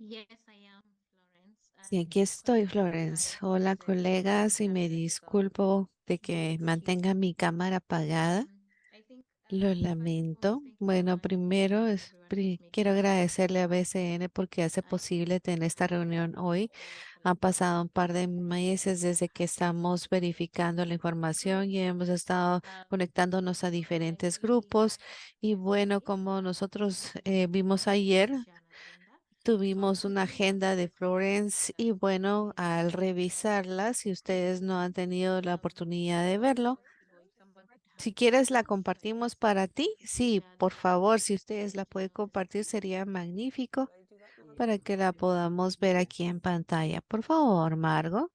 Yes, I am, Florence. Sí, aquí estoy, Florence. I Hola, apologize for the colegas, y me technical disculpo de que mantenga difficulties. mi cámara apagada. I think Lo by default, lamento. thank you so Bueno, much primero everyone who's quiero making this agradecerle a possible. BCN porque hace I think posible tener esta reunión hoy. all of Han us pasado un par de here meses desde que estamos verificando la información good. y hemos estado conectándonos a I'm diferentes really grupos. Y happy bueno, today como nosotros to vimos ayer, share an agenda. So I'll tuvimos una quickly run agenda de through Florence y bueno, al revisarla, si ustedes no han tenido la oportunidad de verlo, if someone si has the quieres la chance, I compartimos para ti. Sí, can por favor, si ustedes la take you pueden on this compartir sería magnífico tour. para que la podamos ver aquí en pantalla. Por favor, Margo.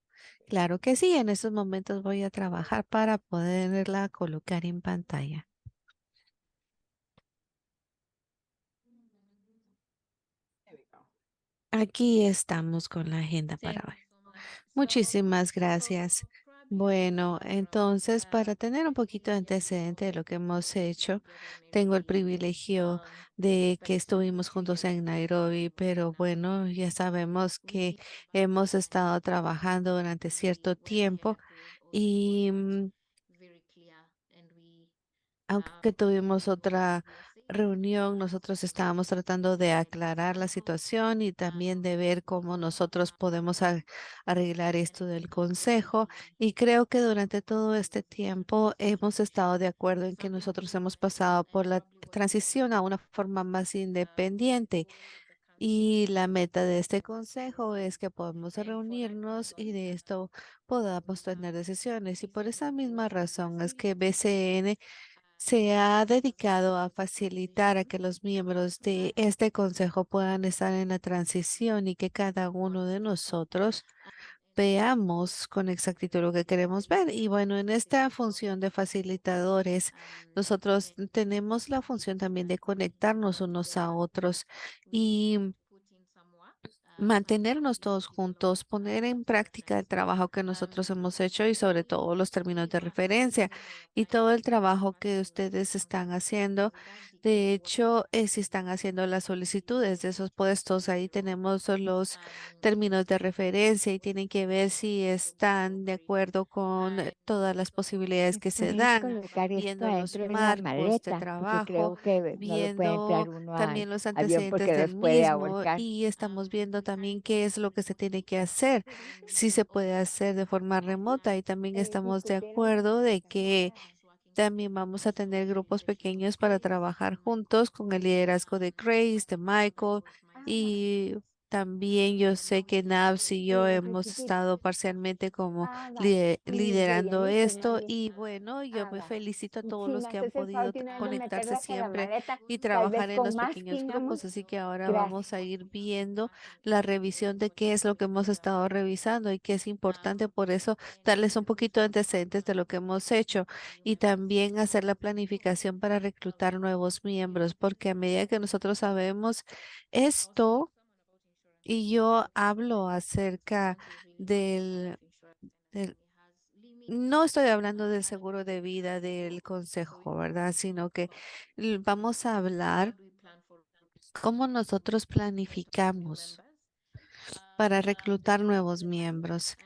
Claro que sí, en estos momentos voy a trabajar para poderla colocar en pantalla. Aquí estamos con la agenda para Thank hoy. you so much. Muchísimas gracias. Probably as a Bueno, background, entonces para tener un poquito de many of you antecedente de know lo que hemos we've been hecho, together in tengo el Nairobi, privilegio de que especially estuvimos two juntos years en ago. Nairobi, pero And bueno, ya sabemos que we hemos advanced estado and trabajando durante cierto were tiempo connected, all the y goals were very clear, and we aunque tuvimos got to otra USA reunión, nosotros estábamos tratando de aclarar la Council. situación y también de ver cómo nosotros podemos arreglar esto del consejo. We Y creo que durante todo este tiempo see hemos estado de acuerdo en que something nosotros really hemos special pasado por and la probably what we can transición a una forma más the independiente. goal of the council Y la meta de este is consejo es que podamos and for that reunirnos y reason de esto podamos tener decisiones. Y por esa misma razón es que facilitate BCN se ha successful dedicado a facilitar a transition que los miembros de as este consejo puedan estar en la transición y que cada want uno de to nosotros and veamos con exactitud lo que queremos ver. Y bueno, en esta función de facilitadores, nosotros connect tenemos la función también de conectarnos unos a otros y put in some work mantenernos todos juntos, poner en práctica el partners. trabajo que nosotros hemos hecho y sobre todo los términos de referencia Thank you for your y time. todo el Thank you so trabajo much que for your ustedes están haciendo. without De dictating what hecho, si están haciendo las solicitudes de esos puestos, ahí tenemos los términos de referencia y tienen que ver si están de acuerdo con todas las posibilidades que se Puedes dan, colocar esto viendo los adentro de la marcos de maleta, porque trabajo, creo que no lo puede viendo entrar uno al también los avión antecedentes porque del los puede mismo ahorcar. y estamos viendo también qué es lo que se tiene que hacer, si se puede hacer de forma remota y también estamos de Discutieron la acuerdo de maleta. que también vamos a tener grupos pequeños para trabajar juntos con el liderazgo de Grace, de Michael Ah, y también yo sé que Nabs y y yo los hemos requisitos. estado parcialmente como Vale. Y de liderando llenitos, esto mami. y bueno, yo me Vale. felicito a todos Si los me que han haces el favor podido de una vez de conectarse meterlo hacia la siempre maleta, y tal vez trabajar en con los pequeños masking, amor. grupos. Así que ahora Gracias. vamos a ir viendo la revisión de qué es lo que hemos estado revisando y qué es importante. Por eso, darles un poquito de antecedentes de lo que hemos hecho y también hacer la planificación para reclutar nuevos miembros, porque a medida que nosotros sabemos esto, y yo hablo acerca del, del no estoy hablando del seguro de vida del consejo, ¿verdad? Sino que vamos a hablar cómo nosotros planificamos para reclutar nuevos miembros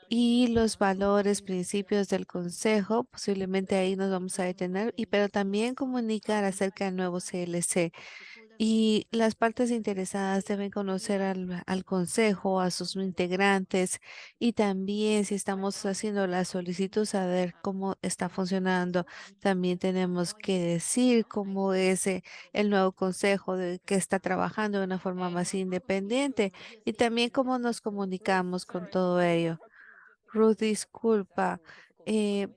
y los valores, principios del consejo. Posiblemente ahí nos vamos a detener, y pero también comunicar acerca del nuevo CLC. Y las partes interesadas deben conocer al consejo, a sus integrantes y también si estamos haciendo la solicitud, saber cómo está funcionando. También tenemos que decir cómo es el nuevo consejo que está trabajando de una forma más independiente y también cómo nos comunicamos con todo ello. Ruth, disculpa. eh,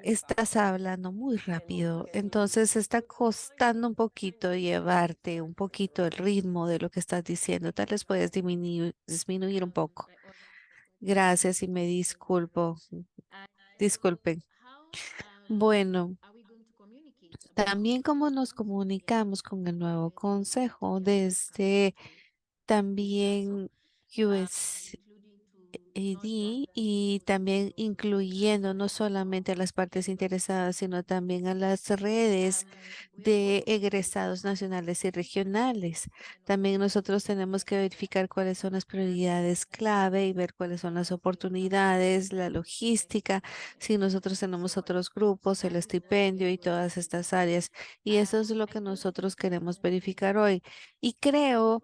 Estás hablando muy rápido, entonces está costando un poquito llevarte un poquito el ritmo de lo que estás diciendo. Tal vez puedes disminuir un poco. Gracias y me disculpo. Disculpen. Bueno, también cómo nos comunicamos con el nuevo consejo desde también US. AD y también incluyendo no solamente a las partes interesadas, sino también a las redes de egresados nacionales y regionales. También nosotros tenemos que verificar cuáles son las prioridades clave y ver cuáles son las oportunidades, la logística, si nosotros tenemos otros grupos, el estipendio y todas estas áreas. Y eso es lo que nosotros queremos verificar hoy. Y creo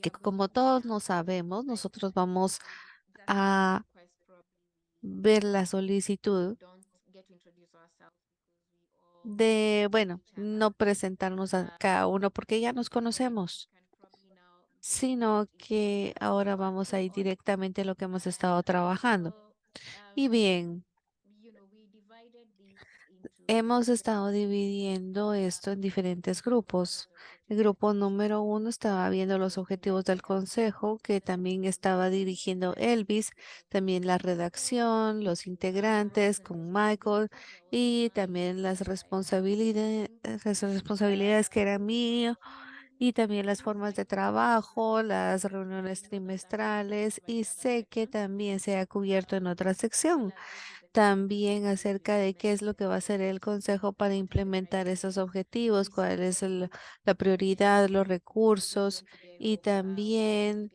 que como todos nos sabemos, nosotros vamos a ver la solicitud de, bueno, no presentarnos a cada uno porque ya nos conocemos, sino que ahora vamos a ir directamente a lo que hemos estado trabajando. Y bien, hemos estado dividiendo esto en diferentes grupos. El grupo número uno estaba viendo los objetivos del consejo, que también estaba dirigiendo Elvis, también la redacción, los integrantes con Michael y también las responsabilidades que eran mío y también las formas de trabajo, las reuniones trimestrales y sé que también se ha cubierto en otra sección también acerca de qué es lo que va a hacer el Consejo para implementar esos objetivos, cuál es la prioridad, los recursos y también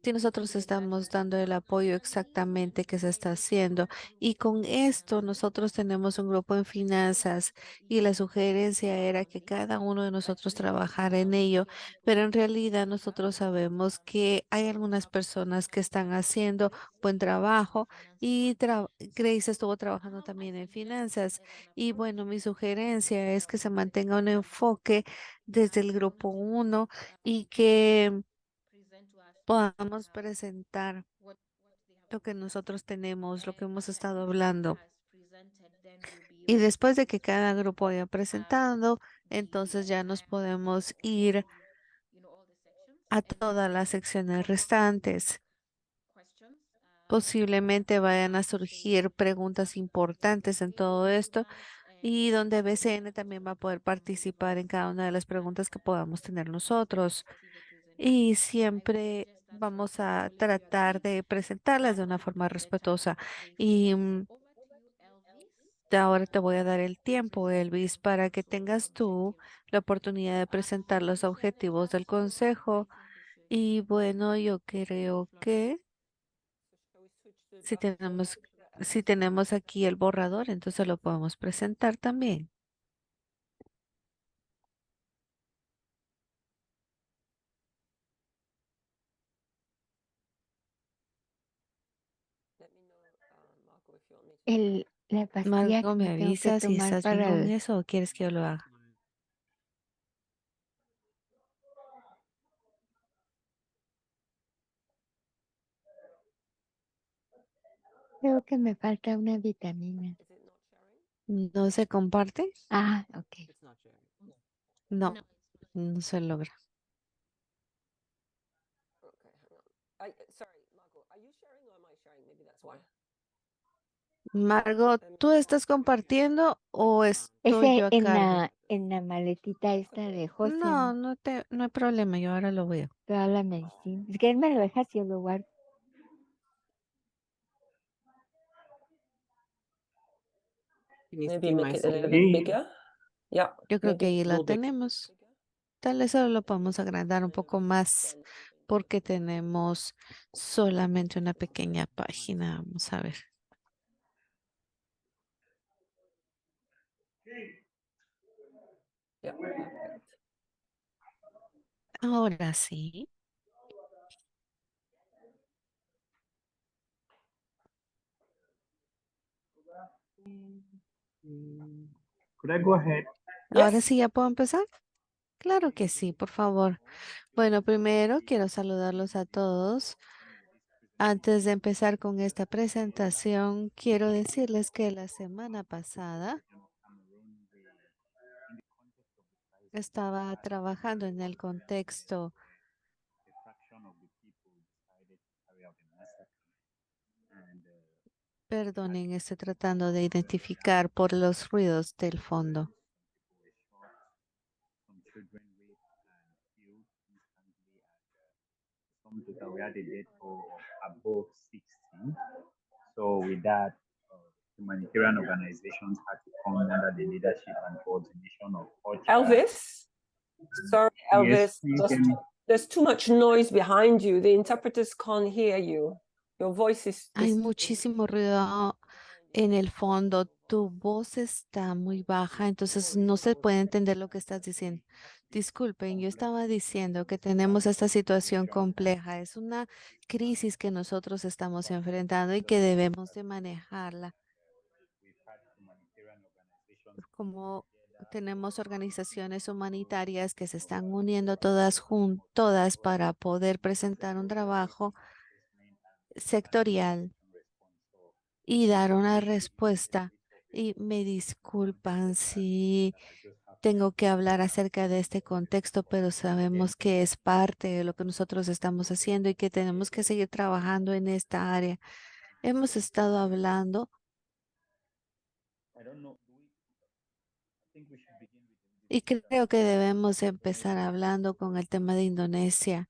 si nosotros estamos dando el apoyo exactamente que se está haciendo. Y con esto nosotros tenemos un grupo en finanzas y la sugerencia era que cada uno de nosotros trabajara en ello, pero en realidad nosotros sabemos que hay algunas personas que están haciendo buen trabajo y Grace estuvo trabajando también en finanzas. Y bueno, mi sugerencia es que se mantenga un enfoque desde el grupo uno y que podamos presentar lo que nosotros tenemos, lo que hemos estado hablando. Y después de que cada grupo haya presentado, entonces ya nos podemos ir a todas las secciones restantes. Posiblemente vayan a surgir preguntas importantes en todo esto y donde BCN también va a poder participar en cada una de las preguntas que podamos tener nosotros. Y siempre vamos a tratar de presentarlas de una forma respetuosa. Y ahora te voy a dar el tiempo, Elvis, para que tengas tú la oportunidad de presentar los objetivos del consejo. Y bueno, yo creo que si tenemos, si tenemos aquí el borrador, entonces lo podemos presentar también. La pastilla Marco, que ¿me me tengo que avisa si tomar estás bien para con eso o quieres que yo lo haga? creo que me falta una vitamina. ¿No se comparte? Ah, ok. No, no se logra. Margot, ¿tú estás compartiendo o estoy Ese yo a cargo? en la maletita esta de José, No, ¿no? no hay problema, yo ahora lo veo. Toda la medicina. Es que él me lo deja si yo lo guardo. Maybe make it a little bit bigger. Yeah, Yo creo que maybe ahí a la little bit. tenemos. Tal vez solo lo podemos agrandar un poco más porque tenemos solamente una pequeña página. Vamos a ver. Yeah, perfect. Ahora sí. Could I go ahead? Ahora Yes. sí ya puedo empezar. Claro que sí, por favor. Bueno, primero quiero saludarlos a todos. Antes de empezar con esta presentación, quiero decirles que la semana pasada estaba trabajando en el contexto, perdonen, estoy tratando de identificar por los ruidos del fondo. come total, we had a death toll of above 60. So with that, humanitarian organizations had to come under the leadership and coordination of OCHA. Elvis? Sorry, Elvis. Yes, please hear me. There's too much noise behind you. The interpreters can't hear you. Your voice is Hay muchísimo ruido en el fondo. Tu voz está muy baja, entonces no se puede entender lo que estás diciendo. Disculpen, yo estaba diciendo que tenemos esta situación compleja. Es una crisis que nosotros estamos enfrentando y que debemos de manejarla. We've had humanitarian organizations Como tenemos organizaciones humanitarias que se están uniendo todas juntas para poder presentar un trabajo sectorial y dar una respuesta. Y me disculpan si tengo que hablar acerca de este contexto, pero sabemos que es parte de lo que nosotros estamos haciendo y que tenemos que seguir trabajando en esta área. Hemos estado hablando I don't know. I think we should begin with y creo que debemos empezar hablando con el tema de Indonesia.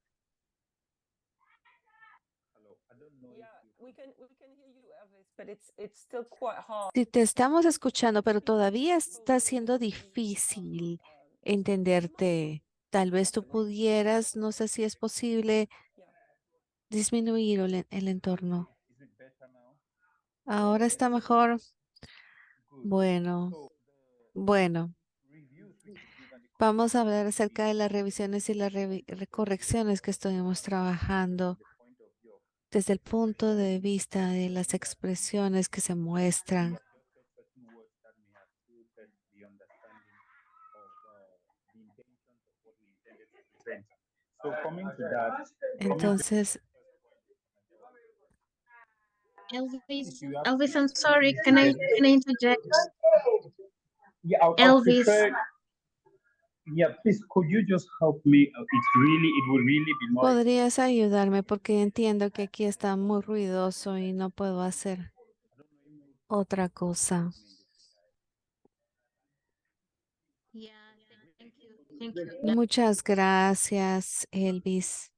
hello. I don't know Yeah, if you we can hear you, Elvis, but it's still quite hard. Sí, te estamos escuchando, pero todavía está siendo difícil entenderte. Tal vez tú pudieras, no sé si es posible, Yeah. disminuir el entorno. is it better now? Ahora está mejor. Good. Bueno, So bueno. reviews which you've given the Vamos a hablar acerca de las revisiones y las correcciones que estuvimos trabajando the point of view of desde el punto de vista de las expresiones que se muestran. adjusted certain words that may have filtered the understanding of the intentions of what we intended to present. So coming to that, Entonces, Elvis, you have Elvis, I'm sorry. Can I interject? yeah, I'll Elvis. prefer. Yeah, please, could you just help me? It would really be more. ¿podrías ayudarme? Porque entiendo que aquí está muy ruidoso y no puedo hacer otra cosa. Yeah, thank you. Thank you. Muchas gracias, Elvis.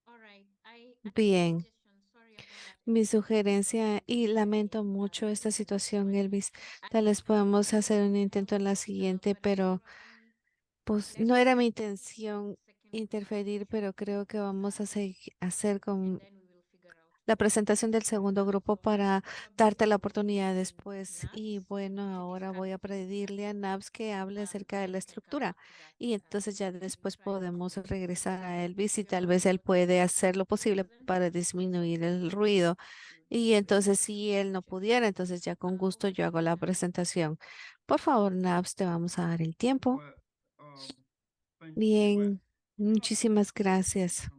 All right. I have a Bien. suggestion. Sorry about that. Mi sugerencia, y lamento mucho esta situación, Elvis, tal vez podamos hacer un intento en la siguiente, pero pues no era mi intención interferir, pero creo que vamos a hacer con Then we will figure out. la presentación del segundo grupo para darte la oportunidad después. Y bueno, ahora voy a pedirle a Nabs que hable acerca de la estructura. Y entonces ya después podemos regresar a Elvis y tal vez él puede hacer lo posible para disminuir el ruido. Y entonces si él no pudiera, entonces ya con gusto yo hago la presentación. Por favor, Nabs, te vamos a dar el tiempo. Bien, muchísimas gracias.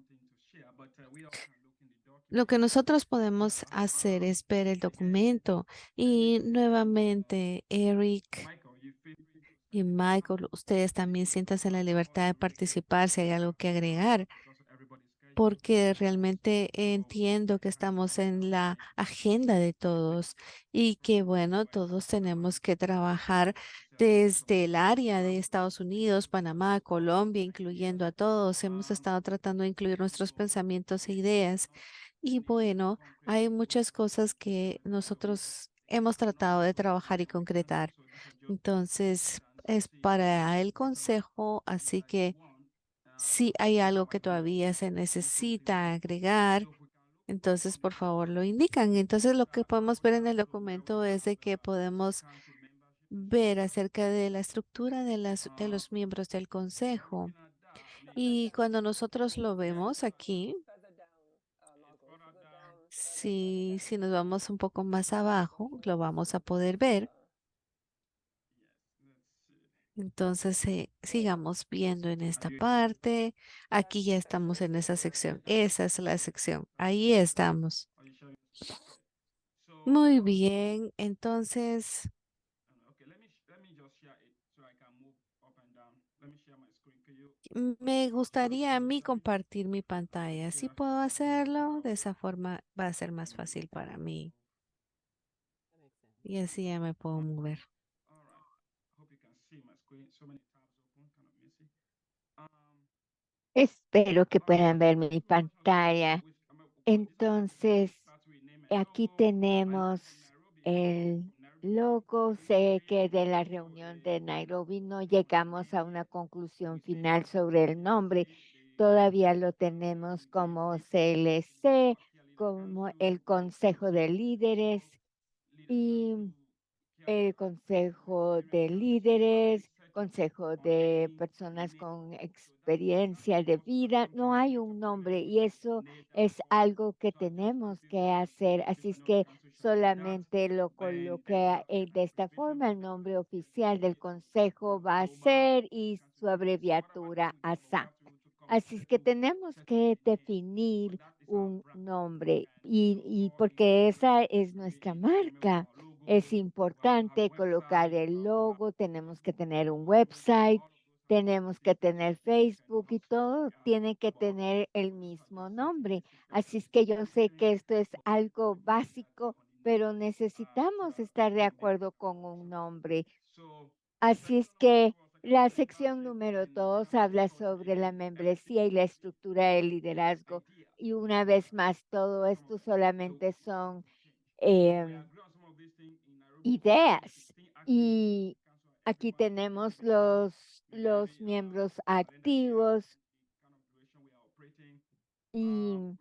Lo que nosotros podemos hacer es ver el documento y nuevamente Eric y Michael, ustedes también siéntanse en la libertad de participar si hay algo que agregar, porque realmente entiendo que estamos en la agenda de todos y que bueno, todos tenemos que trabajar desde el área de Estados Unidos, Panamá, Colombia, incluyendo a todos. Hemos estado tratando de incluir nuestros pensamientos e ideas. Y bueno, hay muchas cosas que nosotros hemos tratado de trabajar y concretar. Entonces, es para el consejo, así que si hay algo que todavía se necesita agregar, entonces por favor lo indican. Entonces, lo que podemos ver en el documento es de que podemos ver acerca de la estructura de los miembros del consejo. Y cuando nosotros lo vemos aquí, Further down, Margot, if you go down. si nos vamos un poco más abajo, lo vamos a poder ver. Entonces, sigamos viendo en esta parte. Aquí ya estamos en esa sección. Esa es la sección. Ahí estamos. Muy bien. Entonces, me gustaría a mí compartir mi pantalla. Si puedo hacerlo, de esa forma va a ser más fácil para mí. Y así ya me puedo mover. Espero que puedan ver mi pantalla. Entonces, aquí tenemos el logo. Sé que de la reunión de Nairobi no llegamos a una conclusión final sobre el nombre. Todavía lo tenemos como CLC, como el Consejo de Líderes y el Consejo de Líderes, Consejo de Personas con Experiencia de Vida. No hay un nombre y eso es algo que tenemos que hacer. Así es que solamente lo coloqué de esta forma. El nombre oficial del Consejo va a ser y su abreviatura ASA. Así es que tenemos que definir un nombre y porque esa es nuestra marca. Es importante colocar el logo, tenemos que tener un website, tenemos que tener Facebook y todo tiene que tener el mismo nombre. Así es que yo sé que esto es algo básico, pero necesitamos estar de acuerdo con un nombre. Así es que la sección número 2 habla sobre la membresía y la estructura del liderazgo. Y una vez más, todo esto solamente son ideas. Y aquí tenemos los miembros activos y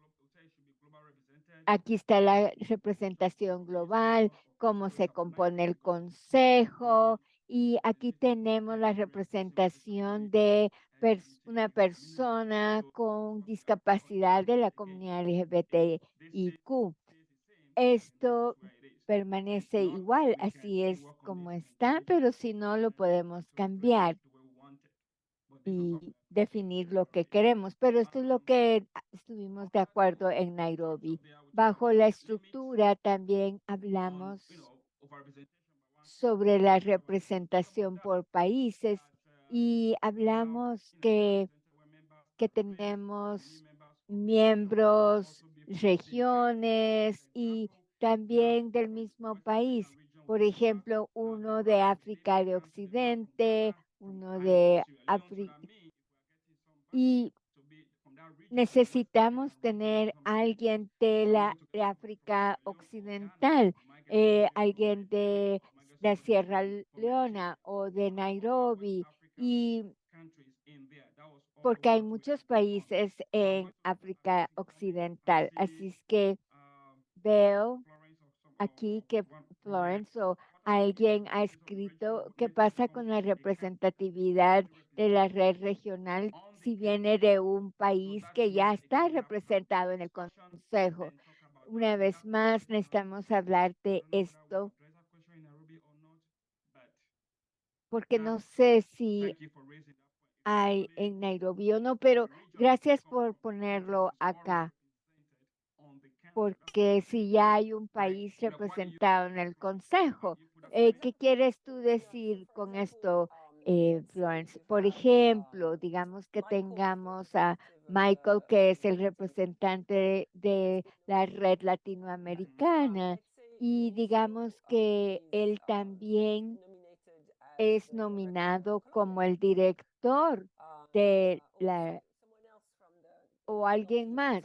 aquí está la representación global, cómo se compone el consejo y aquí tenemos la representación de una persona con discapacidad de la comunidad LGBTIQ. Esto permanece igual, así es como está, pero si no lo podemos cambiar y definir lo que queremos. Pero esto es lo que estuvimos de acuerdo en Nairobi. Bajo la estructura también hablamos sobre la representación por países y hablamos que tenemos miembros, regiones y también del mismo país. Por ejemplo, uno de África de Occidente, uno de África. Y necesitamos tener alguien de África Occidental, alguien de la Sierra Leona o de Nairobi, y porque hay muchos países en África Occidental. Así es que veo aquí que Florence o alguien ha escrito qué pasa con la representatividad de la red regional si viene de un país que ya está representado en el Consejo. Una vez más, necesitamos hablar de esto porque no sé si hay en Nairobi o no, pero gracias por ponerlo acá. Porque si ya hay un país representado en el Consejo, ¿qué quieres tú decir con esto, Florence? Por ejemplo, digamos que tengamos a Michael, que es el representante de la red latinoamericana, y digamos que él también es nominado como el director de la, o alguien más,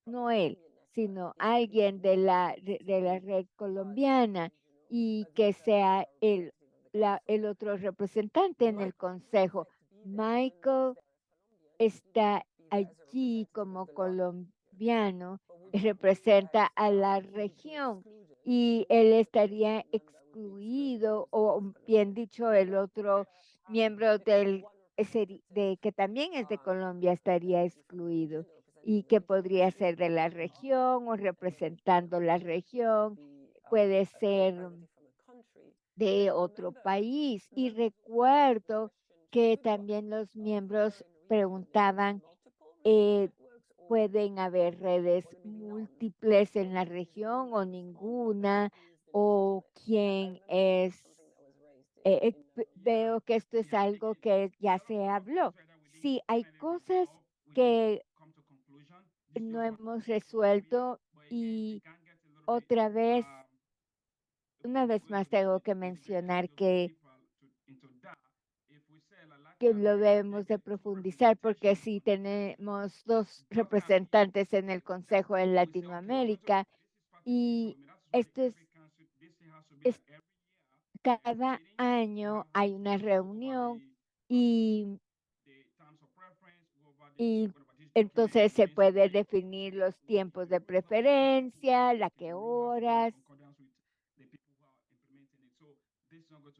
no él, sino alguien de la red colombiana y que sea el otro representante en el consejo. Michael está allí como colombiano, representa a la región y él estaría excluido, o bien dicho, el otro miembro de que también es de Colombia estaría excluido y que podría ser de la región o representando la región, puede ser de otro país. Y recuerdo que también los miembros preguntaban, eh, ¿pueden haber redes múltiples en la región o ninguna? ¿O quién es? Veo que esto es algo que ya se habló. Sí, hay cosas que no hemos resuelto y otra vez, una vez más tengo que mencionar que que lo debemos de profundizar, porque si tenemos 2 representantes en el Consejo en Latinoamérica, y esto es cada año hay una reunión y entonces se puede definir los tiempos de preferencia, la que horas.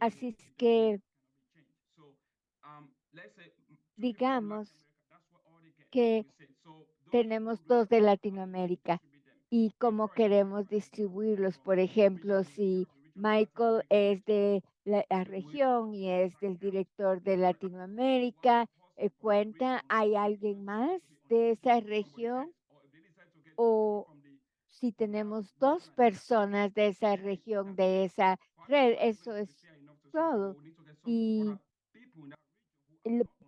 Así es que digamos que tenemos 2 de Latinoamérica y cómo queremos distribuirlos. Por ejemplo, si Michael es de la región y es del director de Latinoamérica, cuenta, ¿hay alguien más de esa región? O si tenemos 2 personas de esa región, de esa red, eso es todo. Y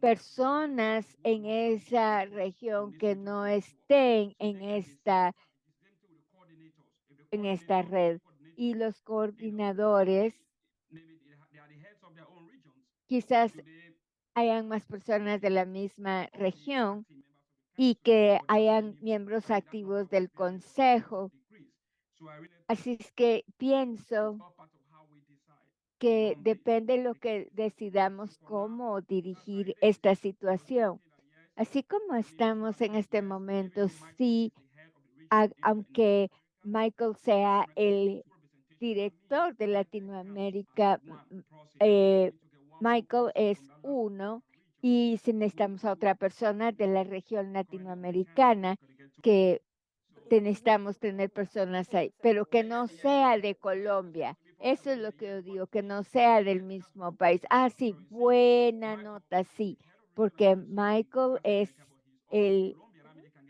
personas en esa región que no estén en esta red, y los coordinadores, quizás hayan más personas de la misma región y que hayan miembros activos del consejo. Así es que pienso que depende de lo que decidamos cómo dirigir esta situación. Así como estamos en este momento, sí, aunque Michael sea el director de Latinoamérica, Michael es uno, y si necesitamos a otra persona de la región latinoamericana, que necesitamos tener personas ahí, pero que no sea de Colombia. Eso es lo que yo digo, que no sea del mismo país. Ah, sí, buena nota, sí, porque Michael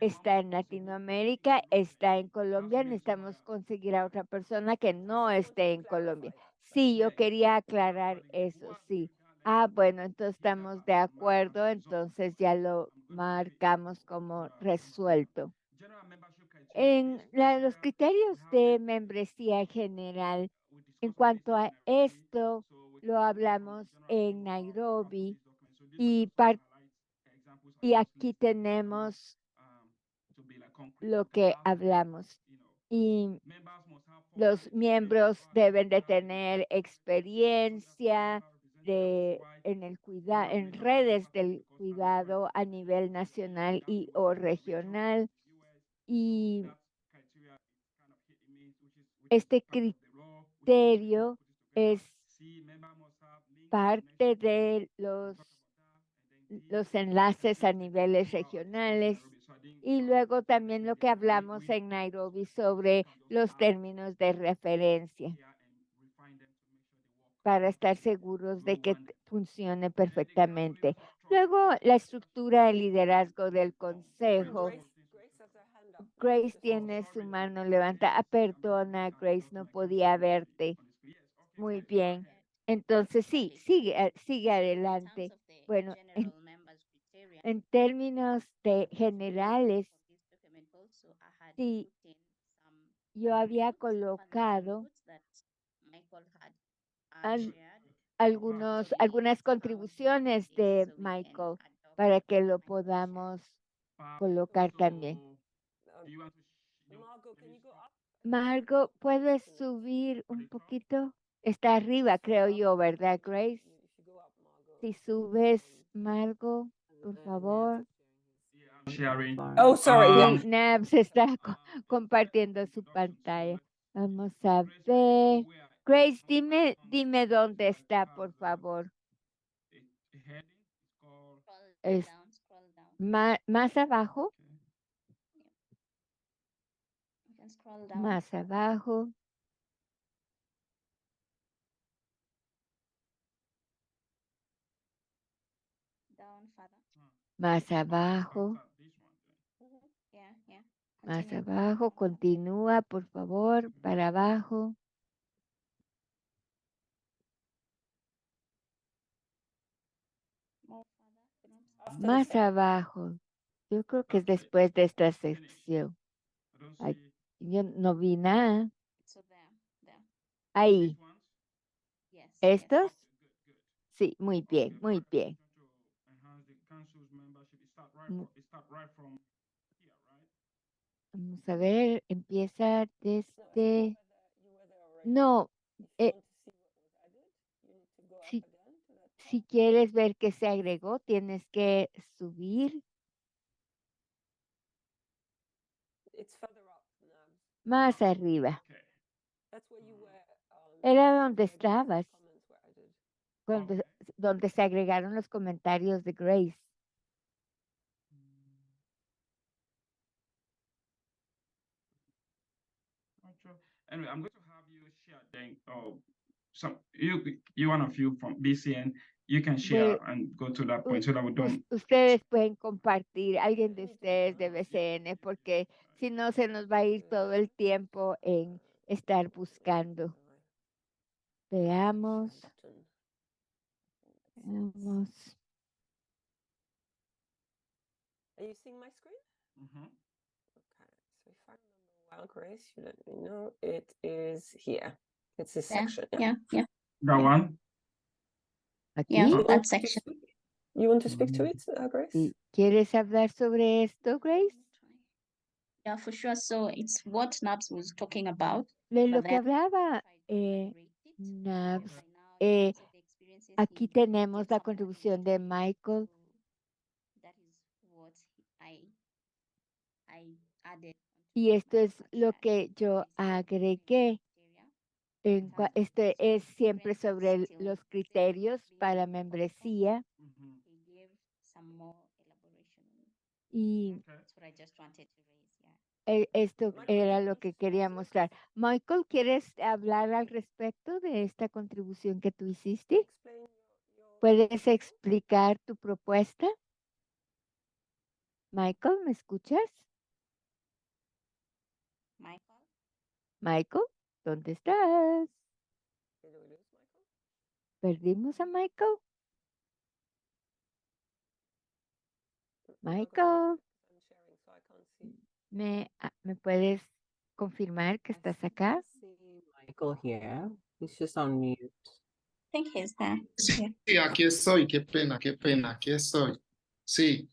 está en Latinoamérica, está en Colombia, necesitamos conseguir a otra persona que no esté en Colombia. Sí, yo quería aclarar eso, sí. Ah, bueno, entonces estamos de acuerdo, entonces ya lo marcamos como resuelto. En los criterios de membresía general, en cuanto a esto, lo hablamos en Nairobi y, y aquí tenemos lo que hablamos. Y los miembros deben de tener experiencia en redes del cuidado a nivel nacional y o regional. Y este criterio es parte de los enlaces a niveles regionales. Y luego también lo que hablamos en Nairobi sobre los términos de referencia para estar seguros de que funcione perfectamente. Luego, la estructura de liderazgo del consejo. Grace tiene su mano levantada. Ah, perdona, Grace, no podía verte. Muy bien. Entonces, sí, sigue adelante. Bueno, en términos generales, sí, yo había colocado algunas contribuciones de Michael para que lo podamos colocar también. Margot, ¿puedes subir un poquito? Está arriba, creo yo, ¿verdad, Grace? Si subes, Margot, por favor. Oh, sorry. Yeah. Sí, Nabs está compartiendo su pantalla. Vamos a ver. Grace, dime dónde está, por favor. Es más abajo. Más abajo. Más abajo. Más abajo. Continúa, por favor, para abajo. Más abajo. Yo creo que es después de esta sección. Ay, yo no vi nada. Ahí. ¿Estos? Sí, muy bien, muy bien. Mu- Vamos a ver, empieza desde... No, eh, si, si quieres ver qué se agregó, tienes que subir It's further up now. más arriba. That's where you were. Era donde where Grace's estabas, comments were added. cuando, donde se agregaron los comentarios de Grace. Anyway, I'm going to have you share then. Some you one of you from BCN, you can share Bueno, and go to that point so that we don't. Ustedes pueden compartir, alguien de ustedes de BCN, porque si no se nos va a ir todo el tiempo en estar buscando. Veamos, veamos. Are you seeing my screen? Mhm. Okay. So if I remember well, Grace, you let me know. It is here. It's this Yeah, section. yeah. That one. Aquí, Yeah. You want That to section. speak- You want to speak to it, Grace? ¿y ¿quieres hablar sobre esto, Grace? Yeah, for sure. So it's what Nabs was talking about. De but lo que then hablaba tried to migrate it. Nabs. Right now, in Eh, terms of the experiences, aquí he tenemos did la some more contribución de investigating. Michael. So that is what I added. Y esto es lo que yo agregué. Este es siempre sobre los criterios para membresía Mhm. He gave some more elaboration. y Okay. That's what I just wanted to raise. Yeah. esto Michael, era do you lo want que to quería speak to it? mostrar. Michael, ¿quieres hablar al respecto de esta contribución que tú hiciste? Explain your ¿Puedes explicar tu propuesta? Michael, ¿me escuchas? Michael? Michael, ¿dónde estás? Did we lose Michael? ¿Perdimos a Michael? Michael, Michael, I'm sharing, so I can't see. ¿me puedes confirmar que estás acá? See Michael here. He's just on mute. I think he's there. Sí, sí, aquí estoy, qué pena, aquí estoy. Sí,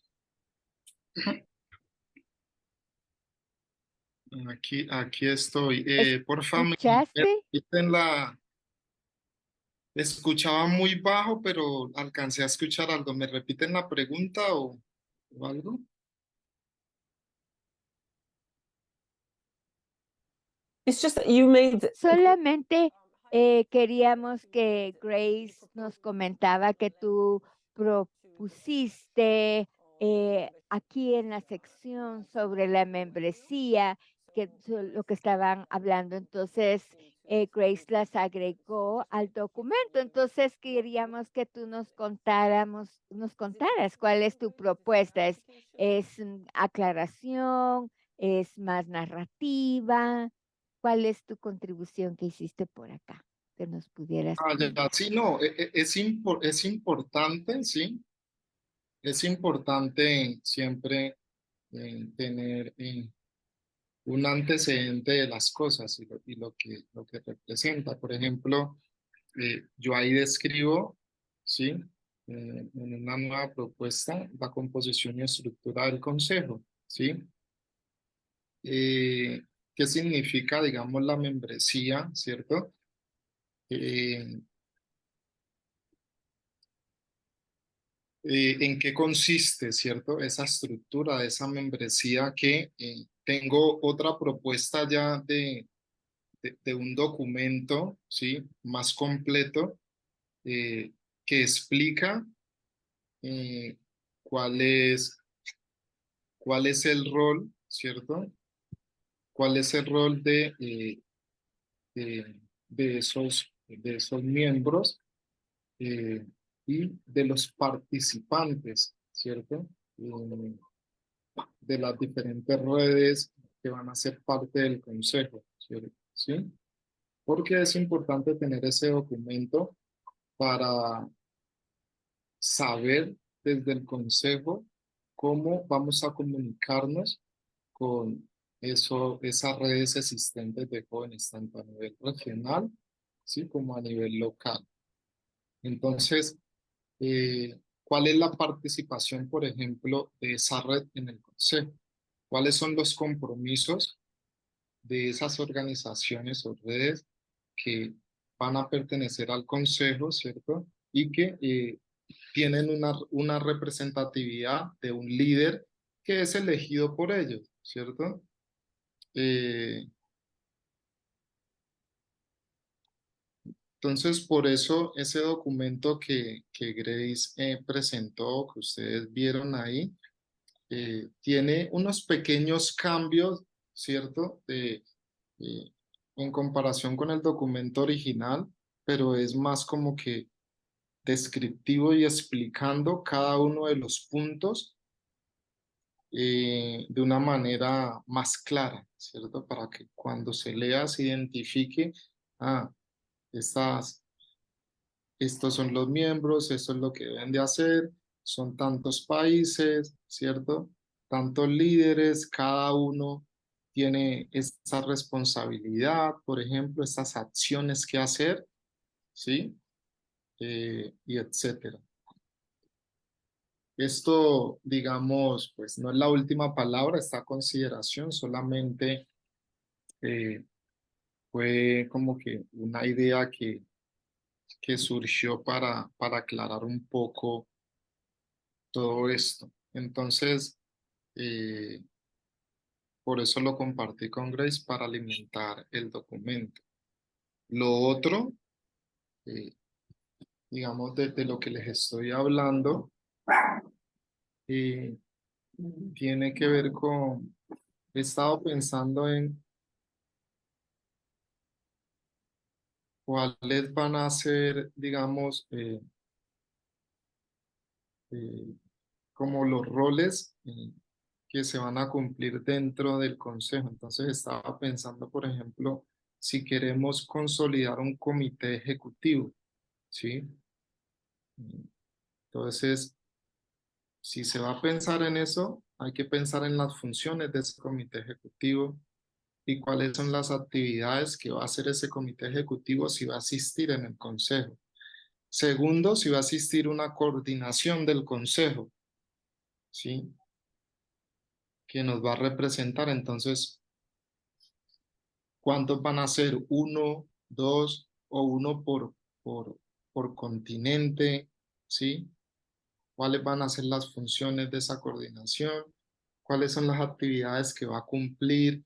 aquí estoy. Por favor, ¿Escuchaste? escuchaba muy bajo, pero alcancé a escuchar algo. ¿Me repiten la pregunta o algo? It's just that you made Solamente queríamos que Grace nos comentaba que tú propusiste aquí en la sección sobre la membresía, que lo que estaban hablando. Entonces, Grace las agregó al documento. Entonces, queríamos que tú nos contaras cuál es tu propuesta. ¿Es aclaración? ¿Es más narrativa? ¿Cuál es tu contribución que hiciste por acá? Que nos pudieras Ya, comentar. sí, no, es importante, sí. Es importante siempre tener un antecedente de las cosas y lo que representa. Por ejemplo, yo ahí describo, ¿sí? En una nueva propuesta, la composición y estructura del consejo, ¿sí? ¿Qué significa, digamos, la membresía, ¿cierto? ¿En qué consiste, cierto? Esa estructura de esa membresía que tengo otra propuesta ya de un documento, ¿sí? Más completo, que explica eh, cuál es, cuál es el rol, ¿cierto? ¿Cuál es el rol de esos miembros y de los participantes, ¿cierto? De las diferentes redes que van a ser parte del consejo, ¿cierto? ¿Sí? Porque es importante tener ese documento para saber desde el consejo cómo vamos a comunicarnos con esas redes existentes de jóvenes, tanto a nivel regional, ¿sí? Como a nivel local. Entonces, ¿Cuál es la participación, por ejemplo, de esa red en el consejo? ¿Cuáles son los compromisos de esas organizaciones o redes que van a pertenecer al consejo, ¿cierto? Y que tienen una representatividad de un líder que es elegido por ellos, ¿cierto? Entonces, por eso ese documento que Grace presentó, que ustedes vieron ahí, tiene unos pequeños cambios, ¿cierto? En comparación con el documento original, pero es más como que descriptivo y explicando cada uno de los puntos de una manera más clara, ¿cierto? Para que cuando se lea se identifique, ah, estos son los miembros, esto es lo que deben de hacer, son tantos países, ¿cierto? Tantos líderes, cada uno tiene esa responsabilidad, por ejemplo, estas acciones que hacer, ¿sí? Y etcétera. Esto, digamos, pues no es la última palabra, esta consideración solamente fue como que una idea que surgió para aclarar un poco todo esto. Entonces, por eso lo compartí con Grace para alimentar el documento. Lo otro, digamos, de lo que les estoy hablando, tiene que ver con, he estado pensando en cuáles van a ser, digamos, como los roles que se van a cumplir dentro del consejo. Entonces estaba pensando, por ejemplo, si queremos consolidar un comité ejecutivo, ¿sí? Entonces, si se va a pensar en eso, hay que pensar en las funciones de ese comité ejecutivo y cuáles son las actividades que va a hacer ese comité ejecutivo si va a asistir en el consejo. Segundo, si va a asistir una coordinación del consejo, ¿sí? Que nos va a representar. Entonces, ¿cuántos van a ser? ¿Uno, dos o uno por continente? ¿Sí? ¿Cuáles van a ser las funciones de esa coordinación? ¿Cuáles son las actividades que va a cumplir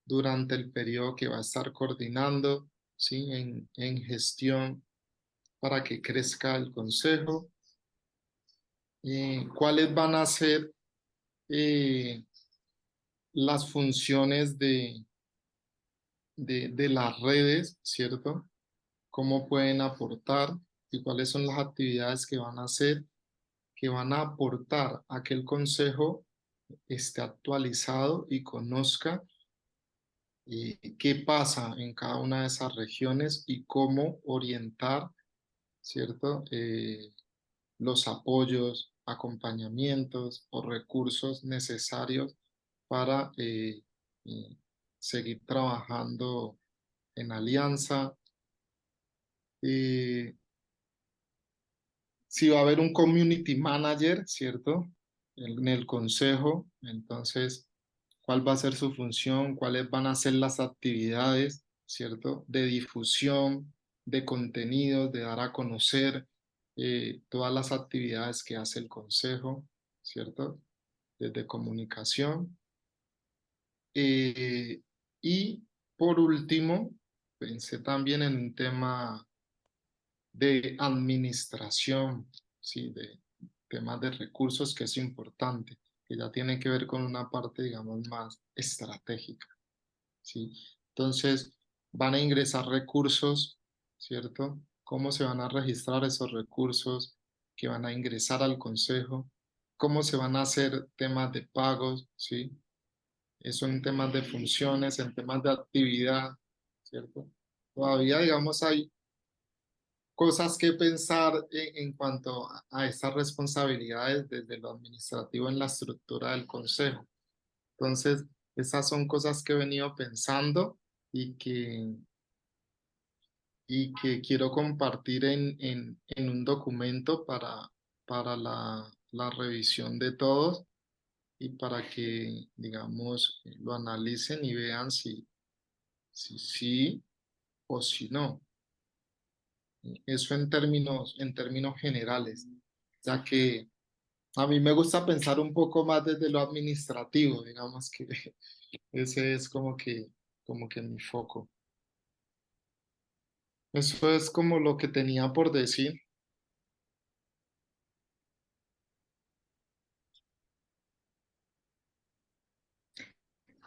durante el periodo que va a estar coordinando? ¿Sí? En gestión para que crezca el consejo. ¿Cuáles van a ser las funciones de las redes, ¿cierto? ¿Cómo pueden aportar y cuáles son las actividades que van a hacer, que van a aportar a que el consejo esté actualizado y conozca qué pasa en cada una de esas regiones y cómo orientar, ¿cierto? Los apoyos, acompañamientos o recursos necesarios para seguir trabajando en alianza. Si va a haber un community manager, ¿cierto? En el consejo, entonces, ¿cuál va a ser su función? ¿Cuáles van a ser las actividades, ¿cierto? De difusión, de contenidos, de dar a conocer todas las actividades que hace el consejo, ¿cierto? Desde comunicación. Y por último, pensé también en un tema de administración, ¿sí? De temas de recursos que es importante, que ya tiene que ver con una parte, digamos, más estratégica, ¿sí? Entonces, van a ingresar recursos, ¿cierto? ¿Cómo se van a registrar esos recursos que van a ingresar al consejo? ¿Cómo se van a hacer temas de pagos, ¿sí? Eso en temas de funciones, en temas de actividad, ¿cierto? Todavía, digamos, hay cosas que pensar en cuanto a estas responsabilidades desde lo administrativo en la estructura del consejo. Entonces, esas son cosas que he venido pensando y que quiero compartir en un documento para la revisión de todos y para que, digamos, lo analicen y vean si sí o si no. Eso en términos generales, ya que a mí me gusta pensar un poco más desde lo administrativo, digamos que ese es como que mi foco. Eso es como lo que tenía por decir.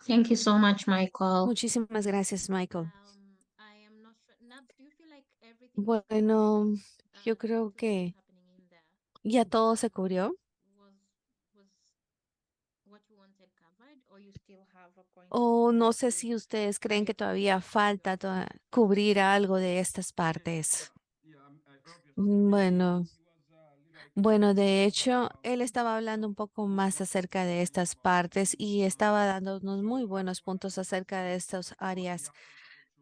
Thank you so much, Michael. Muchísimas gracias, Michael. I am not sure. Nabs, do you feel like everything was covered, Bueno, yo in creo terms of que what's happening in there? ya todo se cubrió. Was what you wanted covered, or you still have a point O no to sé si ustedes creen que clarify todavía on falta your cubrir algo de estas partes. Bueno, bueno, de hecho, él estaba hablando un poco más acerca de estas partes y estaba dándonos muy buenos puntos acerca de estas áreas.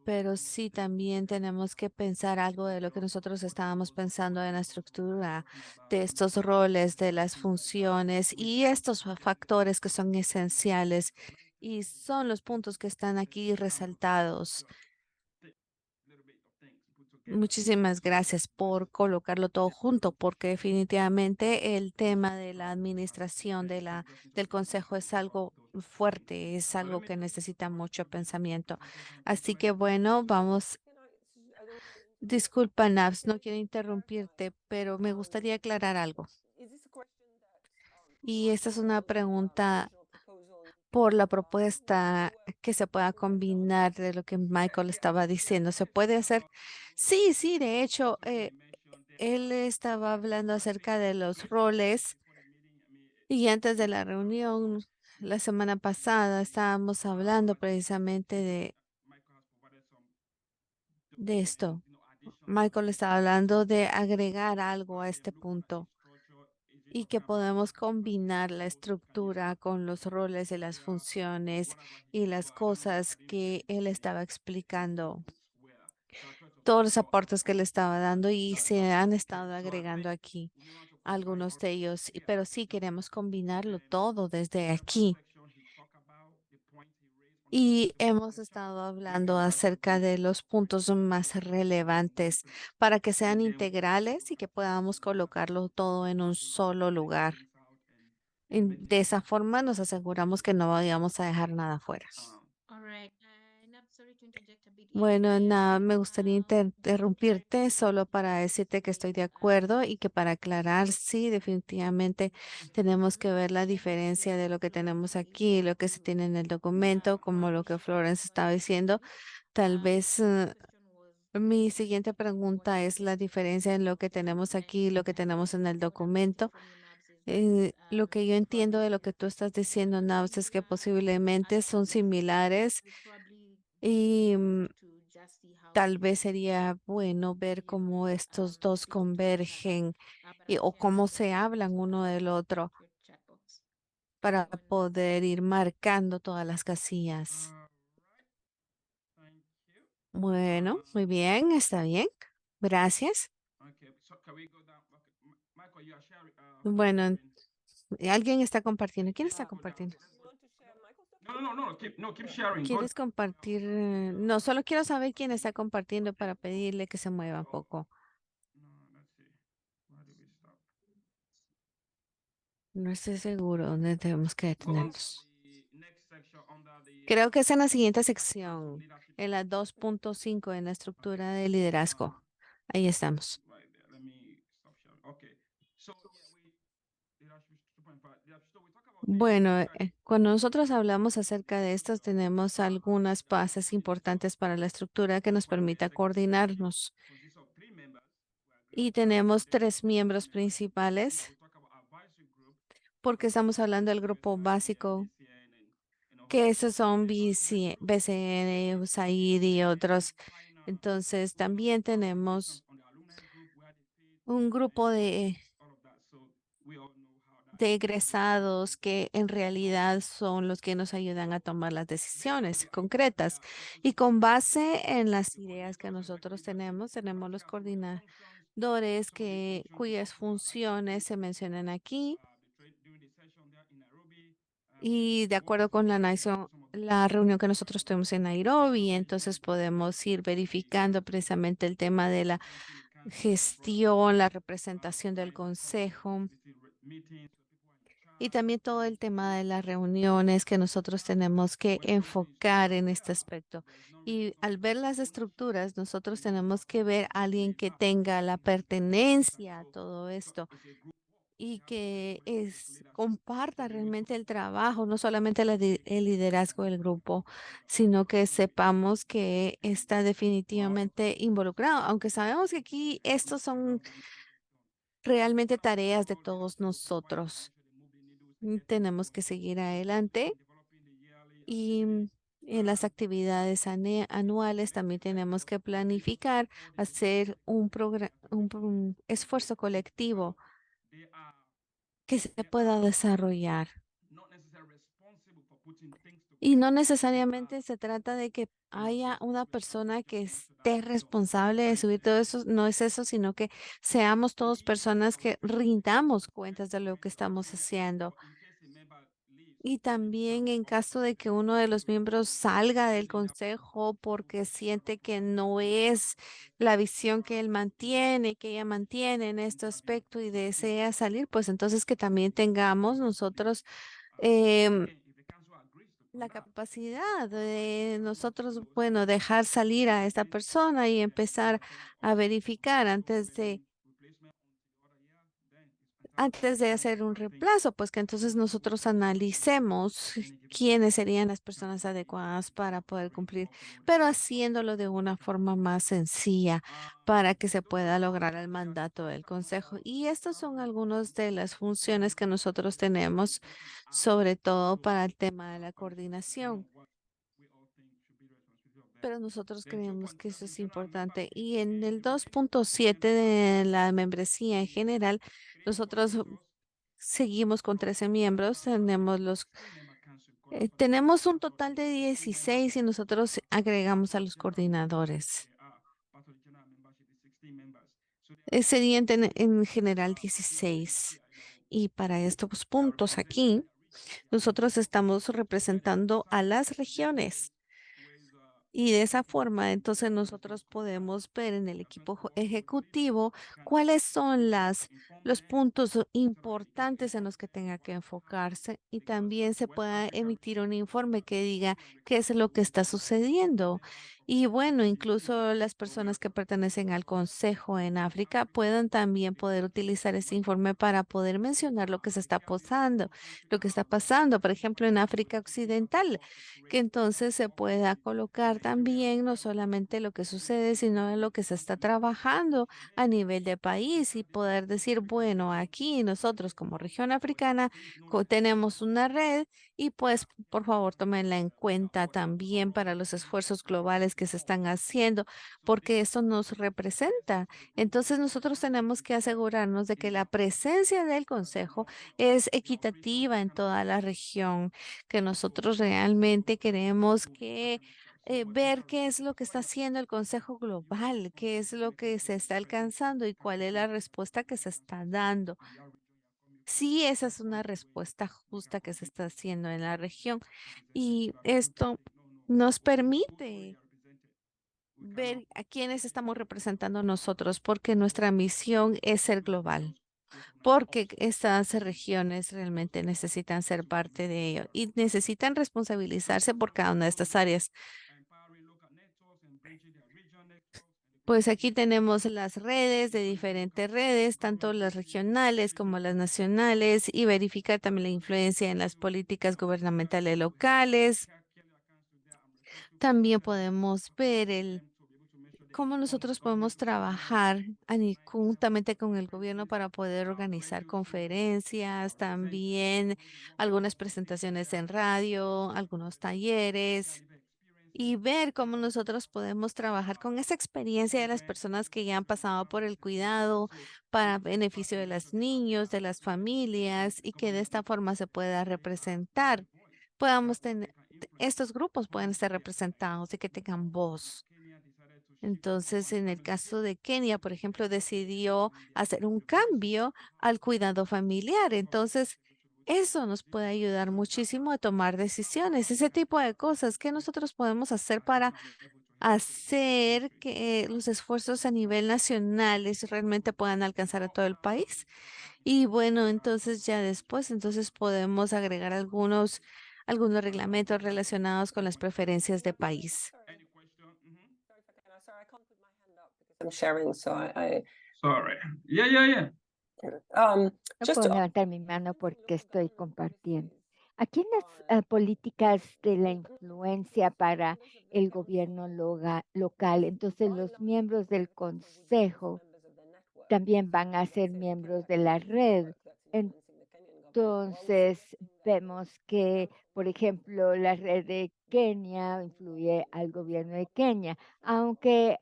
Pero sí también tenemos que pensar algo de lo que nosotros estábamos pensando en la estructura de estos roles, de las funciones y estos factores que son esenciales y son los puntos que están aquí resaltados. Muchísimas gracias por colocarlo todo junto, porque definitivamente el tema de la administración del consejo es algo fuerte, es algo que necesita mucho pensamiento. Así que bueno, vamos. Can I don't wanna Disculpa, Nabs, no quiero interrumpirte, pero me gustaría aclarar algo. is this a question that Y esta es una Michael pregunta original proposal por la combine propuesta or que se pueda combinar de lo que Michael estaba diciendo. ¿Se puede hacer? Sí, sí, de hecho, él estaba hablando acerca de los roles y antes de la reunión, la semana pasada, estábamos hablando precisamente de esto. Michael estaba hablando de agregar algo a este punto y que podemos combinar la estructura con los roles y las funciones y las cosas que él estaba explicando, todos los aportes que le estaba dando y se han estado agregando aquí algunos de ellos, pero sí queremos combinarlo todo desde aquí. Y hemos estado hablando acerca de los puntos más relevantes para que sean integrales y que podamos colocarlo todo en un solo lugar. De esa forma nos aseguramos que no vayamos a dejar nada fuera. All right. Nabs, sorry to interject a bit here. Bueno, nada, me gustaría interrumpirte solo para decirte que estoy de acuerdo y que para aclarar, sí, definitivamente tenemos que ver la diferencia de lo que tenemos aquí, lo que se tiene en el documento, como lo que Florence estaba diciendo. Tal vez mi siguiente pregunta es la diferencia en lo que tenemos aquí y lo que tenemos en el documento. Lo que yo entiendo de lo que tú estás diciendo, Nabs, es que posiblemente son similares y tal vez sería bueno ver cómo estos dos convergen o cómo se hablan uno del otro para poder ir marcando todas las casillas. Bueno, muy bien, está bien. Gracias. Bueno, alguien está compartiendo. ¿Quién está compartiendo? you want to share Michael's Keep sharing. ¿Quieres compartir? No, solo quiero saber quién está compartiendo para pedirle que se mueva un poco. No estoy seguro dónde tenemos que detenernos. Creo que es en la siguiente sección, en la 2.5, en la estructura de liderazgo. Ahí estamos. Bueno, cuando nosotros hablamos acerca de estas, tenemos algunas bases importantes para la estructura que nos permita coordinarnos. Y tenemos 3 miembros principales porque estamos hablando del grupo básico, que esos son BCN, USAID y otros. Entonces, también tenemos un grupo de egresados que en realidad son los que nos ayudan a tomar las decisiones concretas. Y con base en las ideas que nosotros tenemos los cuyas funciones se mencionan aquí. Y de acuerdo con la reunión que nosotros tuvimos en Nairobi, entonces podemos ir verificando precisamente el tema de la gestión, la representación del consejo y también todo el tema de las reuniones que nosotros tenemos que enfocar en este aspecto. Y al ver las estructuras, nosotros tenemos que ver a alguien que tenga la pertenencia a todo esto y que comparta realmente el trabajo, no solamente el liderazgo del grupo, sino que sepamos que está definitivamente involucrado, aunque sabemos que aquí estos son realmente tareas de todos nosotros. Tenemos que seguir adelante y en las actividades anuales también tenemos que planificar, hacer un esfuerzo colectivo que se pueda desarrollar. Y no necesariamente se trata de que haya una persona que esté responsable de subir todo eso, no es eso, sino que seamos todos personas que rindamos cuentas de lo que estamos haciendo. Y también en caso de que uno de los miembros salga del consejo porque siente que no es la visión que él mantiene, que ella mantiene en este aspecto y desea salir, pues entonces que también tengamos nosotros em, la capacidad de nosotros, bueno, dejar salir a esta persona y empezar a verificar antes de hacer un reemplazo, pues que entonces nosotros analicemos quiénes serían las personas adecuadas para poder cumplir, pero haciéndolo de una forma más sencilla para que se pueda lograr el mandato del consejo. Y estas son algunas de las funciones que nosotros tenemos, sobre todo para el tema de la coordinación. Pero nosotros creemos que eso es importante. Y en el 2.7 de la membresía en general, nosotros seguimos con 13 miembros. Tenemos un total de 16 y nosotros agregamos a los coordinadores. Serían en general 16. Y para estos puntos aquí, nosotros estamos representando a las regiones. Y de esa forma, entonces nosotros podemos ver en el equipo ejecutivo cuáles son los puntos importantes en los que tenga que enfocarse y también se pueda emitir un informe que diga qué es lo que está sucediendo. Y bueno, incluso las personas que pertenecen al Consejo en África puedan también poder utilizar ese informe para poder mencionar lo que se está pasando, lo que está pasando, por ejemplo, en África Occidental, que entonces se pueda colocar también no solamente lo que sucede, sino en lo que se está trabajando a nivel de país y poder decir, bueno, aquí nosotros como región africana tenemos una red y pues por favor tómenla en cuenta también para los esfuerzos globales que se están haciendo, porque eso nos representa. Entonces nosotros tenemos que asegurarnos de que la presencia del Consejo es equitativa en toda la región, que nosotros realmente queremos ver qué es lo que está haciendo el Consejo Global, qué es lo que se está alcanzando y cuál es la respuesta que se está dando. Sí, esa es una respuesta justa que se está haciendo en la región y esto nos permite ver a quiénes estamos representando nosotros, porque nuestra misión es ser global, porque estas regiones realmente necesitan ser parte de ello y necesitan responsabilizarse por cada una de estas áreas. Pues aquí tenemos las redes de diferentes redes, tanto las regionales como las nacionales, y verificar también la influencia en las políticas gubernamentales locales. También podemos ver cómo nosotros podemos trabajar conjuntamente con el gobierno para poder organizar conferencias, también algunas presentaciones en radio, algunos talleres y ver cómo nosotros podemos trabajar con esa experiencia de las personas que ya han pasado por el cuidado para beneficio de los niños, de las familias y que de esta forma se pueda representar. Estos grupos pueden ser representados y que tengan voz. Entonces, en el caso de Kenia, por ejemplo, decidió hacer un cambio al cuidado familiar. Entonces, eso nos puede ayudar muchísimo a tomar decisiones, ese tipo de cosas que nosotros podemos hacer para hacer que los esfuerzos a nivel nacionales realmente puedan alcanzar a todo el país. Y bueno, entonces ya después, entonces podemos agregar algunos reglamentos relacionados con las preferencias de país. Any question? Mhm. Sorry if I can. Sorry, I can't put my hand up because I'm sharing. So Sorry. Yeah. No just puedo to levantar mi mano porque estoy compartiendo. Aquí en las políticas de la influencia para el gobierno local, entonces los miembros del consejo también van a ser miembros de la red. Entonces vemos que, por ejemplo, la red de Kenia influye al gobierno de Kenia, aunque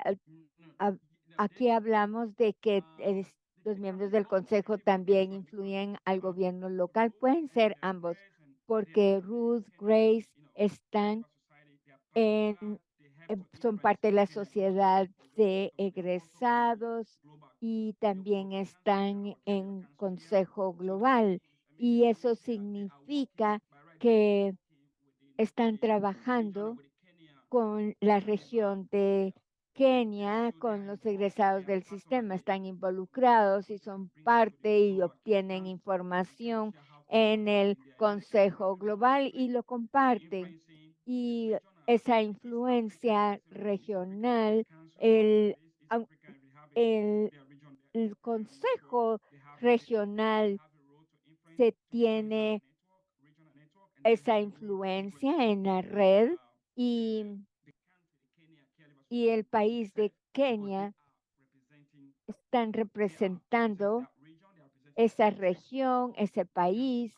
aquí hablamos de que los miembros del consejo también influyen al gobierno local. Pueden ser ambos, porque Ruth, Grace están son parte de la sociedad de egresados y también están en consejo global. Y eso significa que están trabajando con la región de Kenia, con los egresados del sistema, están involucrados y son parte y obtienen información en el Consejo Global y lo comparten. Y esa influencia regional, el, au- el Consejo Regional se tiene esa influencia en la red y el país de Kenia están representando esa región, ese país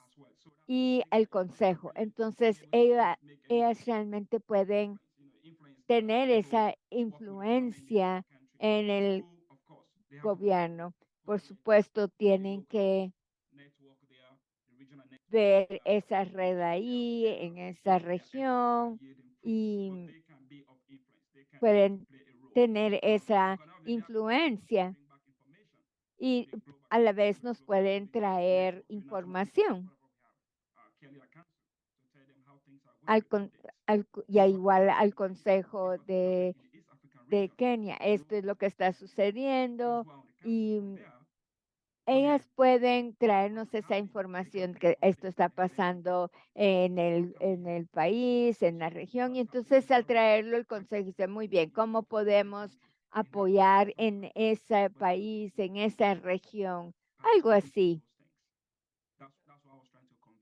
y el consejo. Entonces, ellas realmente pueden tener esa influencia en el gobierno. Por supuesto, tienen que ver esa red ahí, en esa región, y pueden tener esa influencia y a la vez nos pueden traer información. Y igual al Consejo de Kenia, esto es lo que está sucediendo y ellas pueden traernos esa información que esto está pasando en el país, en la región, y entonces al traerlo el Consejo dice, muy bien, ¿cómo podemos apoyar en ese país, en esa región? Algo así.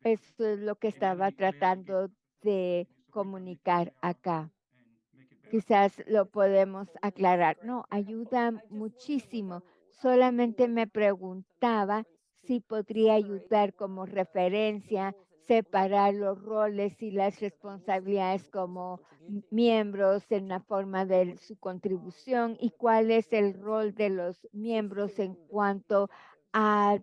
Eso es lo que estaba tratando de comunicar acá. Quizás lo podemos aclarar. No, ayuda muchísimo. Solamente me preguntaba si podría ayudar como referencia, separar los roles y las responsabilidades como miembros en la forma de su contribución y cuál es el rol de los miembros en cuanto a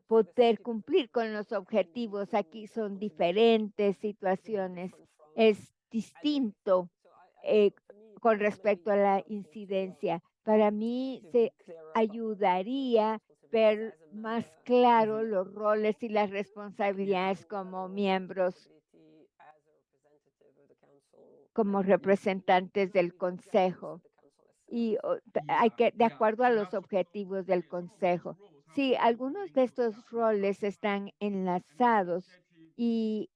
poder cumplir con los objetivos. Aquí son diferentes situaciones. Es distinto con respecto a la incidencia. Para mí se ayudaría ver más claro los roles y las responsabilidades como miembros, como representantes del consejo y hay que, de acuerdo a los objetivos del consejo. Sí, algunos de estos roles están enlazados y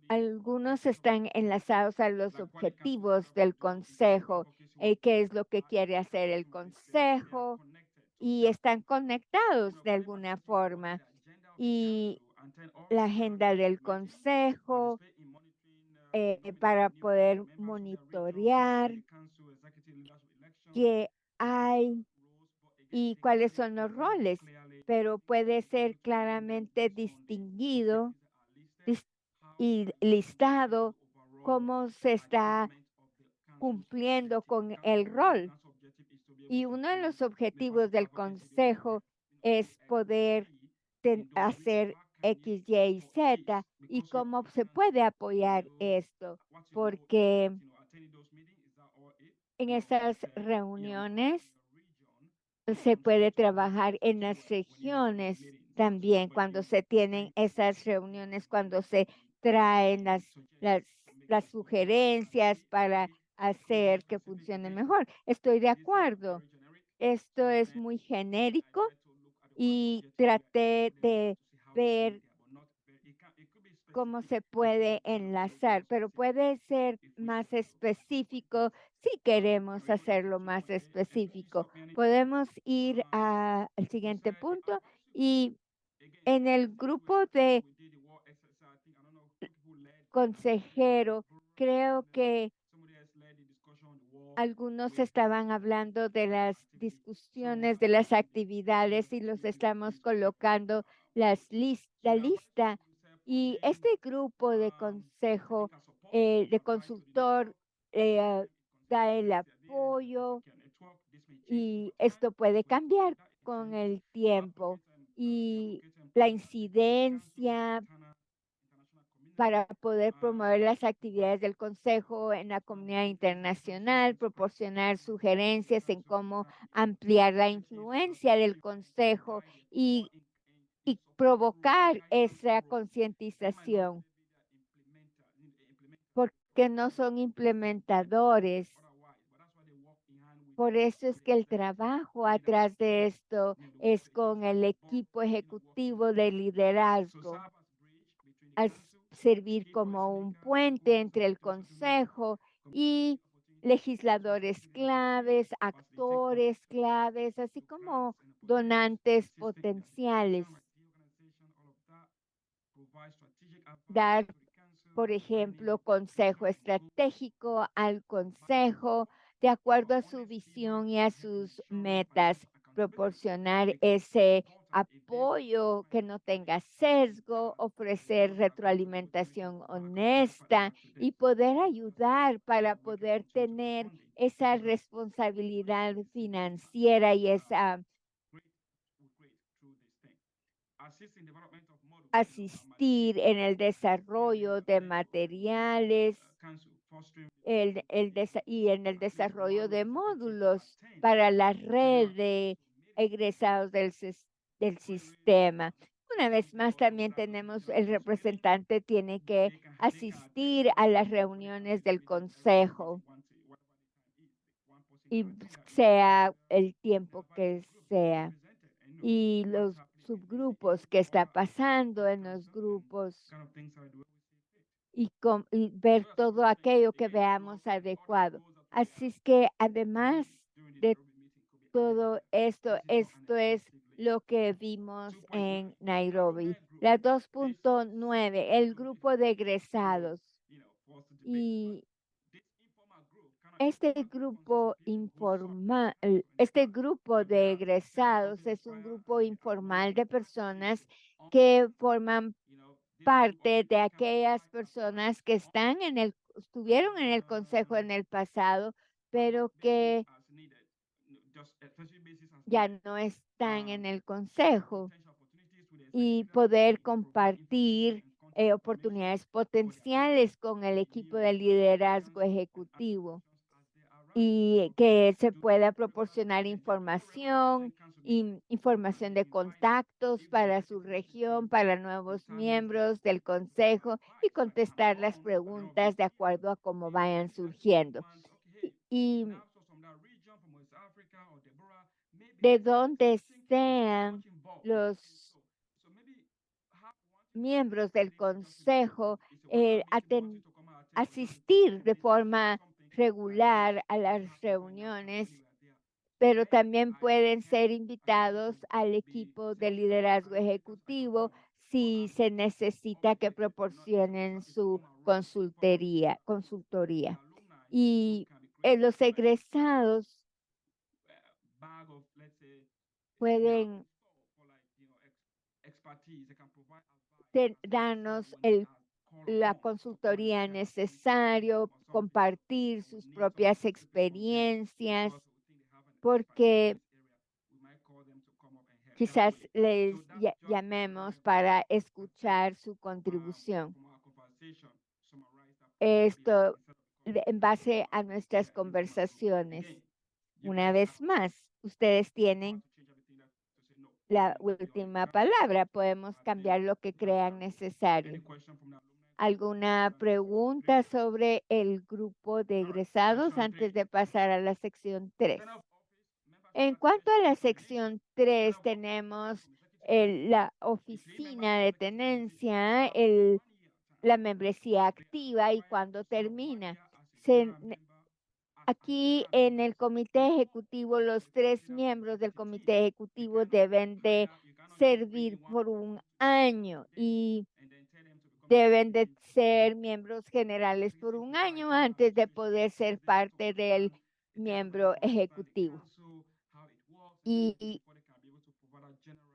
algunos están enlazados a los objetivos del consejo, qué es lo que quiere hacer el consejo y están conectados de alguna forma. Y la agenda del consejo para poder monitorear qué hay y cuáles son los roles, pero puede ser claramente distinguido y listado cómo se está cumpliendo con el rol. Y uno de los objetivos del consejo es poder hacer X, Y y Z y cómo se puede apoyar esto, porque En esas reuniones se puede trabajar en las regiones también cuando se tienen esas reuniones, cuando se traen las sugerencias para hacer que funcione mejor. Estoy de acuerdo. Esto es muy genérico y traté de ver cómo se puede enlazar, pero puede ser más específico si queremos hacerlo más específico. Podemos ir al siguiente punto y en el grupo de consejero, creo que algunos estaban hablando de las discusiones, de las actividades y los estamos colocando la lista. Y este grupo de consejo, de consultor, da el apoyo y esto puede cambiar con el tiempo. Y la incidencia para poder promover las actividades del Consejo en la comunidad internacional, proporcionar sugerencias en cómo ampliar la influencia del Consejo y provocar esa concientización, porque no son implementadores. Por eso es que el trabajo atrás de esto es con el equipo ejecutivo de liderazgo, a servir como un puente entre el Consejo y legisladores claves, actores claves, así como donantes potenciales. Dar, por ejemplo, consejo estratégico al Consejo de acuerdo a su visión y a sus metas, proporcionar ese apoyo que no tenga sesgo, ofrecer retroalimentación honesta y poder ayudar para poder tener esa responsabilidad financiera y esa asistir en el desarrollo de materiales y en el desarrollo de módulos para la red de egresados del sistema. Una vez más, también tenemos el representante tiene que asistir a las reuniones del consejo y sea el tiempo que sea. Y los subgrupos que está pasando en los grupos y ver todo aquello que veamos adecuado. Así es que además de todo esto, esto es lo que vimos en Nairobi. La 2.9, el grupo de egresados. Y este grupo informal, este grupo de egresados es un grupo informal de personas que forman parte de aquellas personas que estuvieron en el consejo en el pasado, pero que ya no están en el consejo y poder compartir oportunidades potenciales con el equipo de liderazgo ejecutivo y que se pueda proporcionar información, información de contactos para su región, para nuevos miembros del consejo y contestar las preguntas de acuerdo a cómo vayan surgiendo. Y de donde sean los miembros del consejo, asistir de forma regular a las reuniones, pero también pueden ser invitados al equipo de liderazgo ejecutivo si se necesita que proporcionen su consultoría. Y los egresados pueden darnos la consultoría necesaria, compartir sus propias experiencias, porque quizás les llamemos para escuchar su contribución. Esto en base a nuestras conversaciones. Una vez más, ustedes tienen la última palabra. Podemos cambiar lo que crean necesario. ¿Alguna pregunta sobre el grupo de egresados antes de pasar a la sección 3? En cuanto a la sección 3, tenemos la oficina de tenencia, la membresía activa y cuando termina. Aquí en el comité ejecutivo, los 3 miembros del comité ejecutivo deben de servir por 1 año y deben de ser miembros generales por 1 año antes de poder ser parte del miembro ejecutivo. Y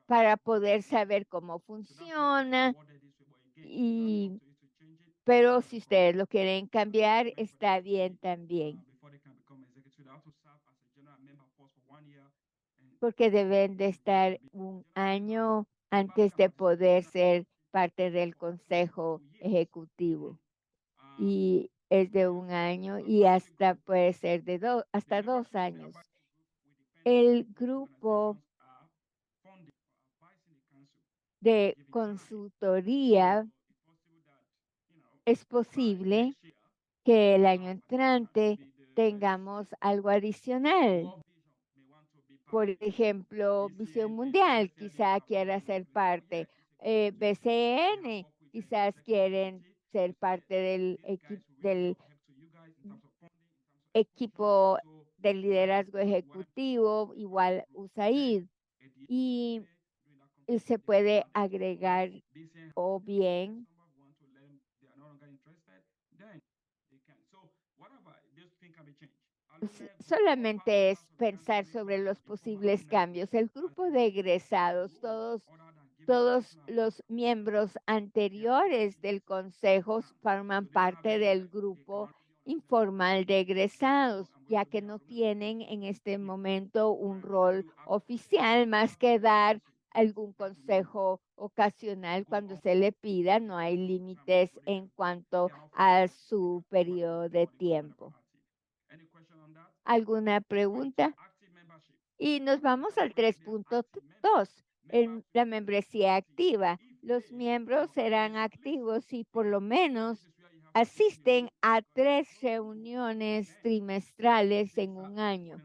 para poder saber cómo funciona, pero si ustedes lo quieren cambiar, está bien también. Porque deben de estar 1 año antes de poder ser parte del consejo ejecutivo. Y es de 1 año y hasta puede ser de hasta 2 años. El grupo de consultoría es posible que el año entrante tengamos algo adicional. Por ejemplo, Visión Mundial quizá quiera ser parte. BCN quizás quieren ser parte del equipo de liderazgo ejecutivo, igual USAID. Y se puede agregar o bien solamente es pensar sobre los posibles cambios. El grupo de egresados, todos los miembros anteriores del consejo forman parte del grupo informal de egresados, ya que no tienen en este momento un rol oficial más que dar algún consejo ocasional cuando se le pida. No hay límites en cuanto a su periodo de tiempo. ¿Alguna pregunta? Y nos vamos al 3.2, en la membresía activa. Los miembros serán activos si por lo menos asisten a 3 reuniones trimestrales en 1 año.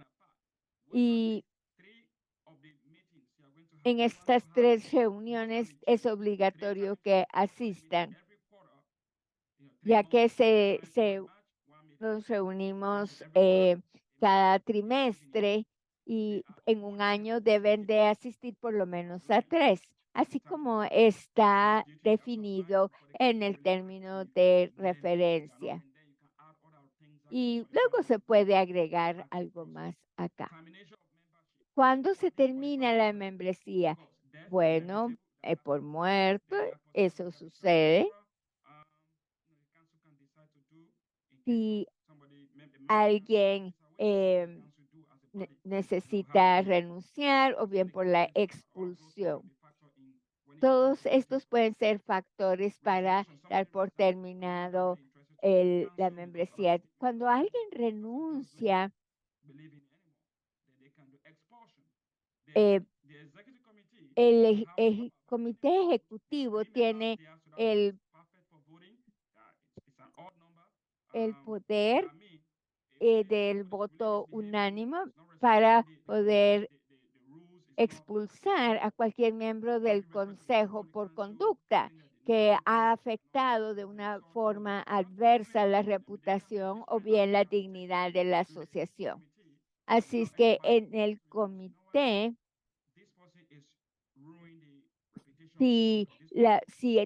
Y en estas 3 reuniones es obligatorio que asistan, ya que nos reunimos cada trimestre y en 1 año deben de asistir por lo menos a 3, así como está definido en el término de referencia. Y luego se puede agregar algo más acá. ¿Cuándo se termina la membresía? Bueno, por muerto, eso sucede. Si alguien necesita renunciar o bien por la expulsión. Todos estos pueden ser factores para dar por terminado la membresía. Cuando alguien renuncia, el comité ejecutivo tiene el poder del voto unánime para poder expulsar a cualquier miembro del consejo por conducta que ha afectado de una forma adversa la reputación o bien la dignidad de la asociación. Así es que en el comité, si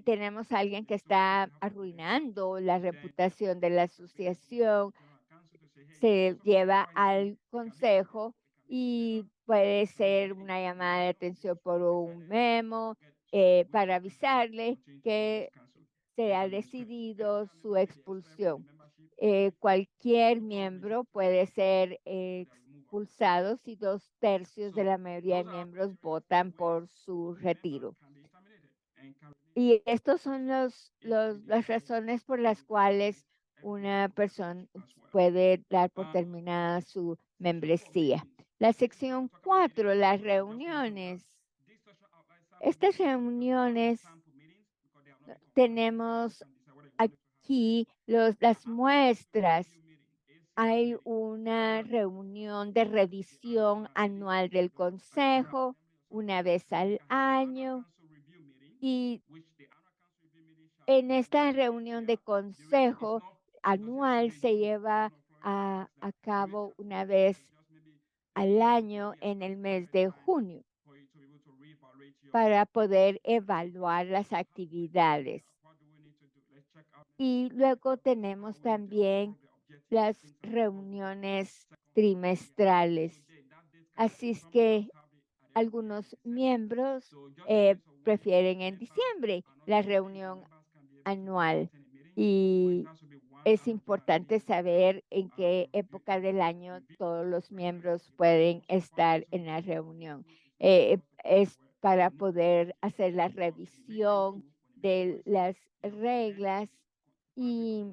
tenemos a alguien que está arruinando la reputación de la asociación, se lleva al consejo y puede ser una llamada de atención por un memo para avisarle que se ha decidido su expulsión. Cualquier miembro puede ser expulsado si 2/3 de la mayoría de miembros votan por su retiro. Y estos son las razones por las cuales una persona puede dar por terminada su membresía. La sección 4, las reuniones. Estas reuniones tenemos aquí las muestras. Hay una reunión de revisión anual del consejo una vez al año y en esta reunión de consejo anual se lleva a cabo una vez al año en el mes de junio para poder evaluar las actividades. Y luego tenemos también las reuniones trimestrales. Así es que algunos miembros prefieren en diciembre la reunión anual y es importante saber en qué época del año todos los miembros pueden estar en la reunión. Es para poder hacer la revisión de las reglas y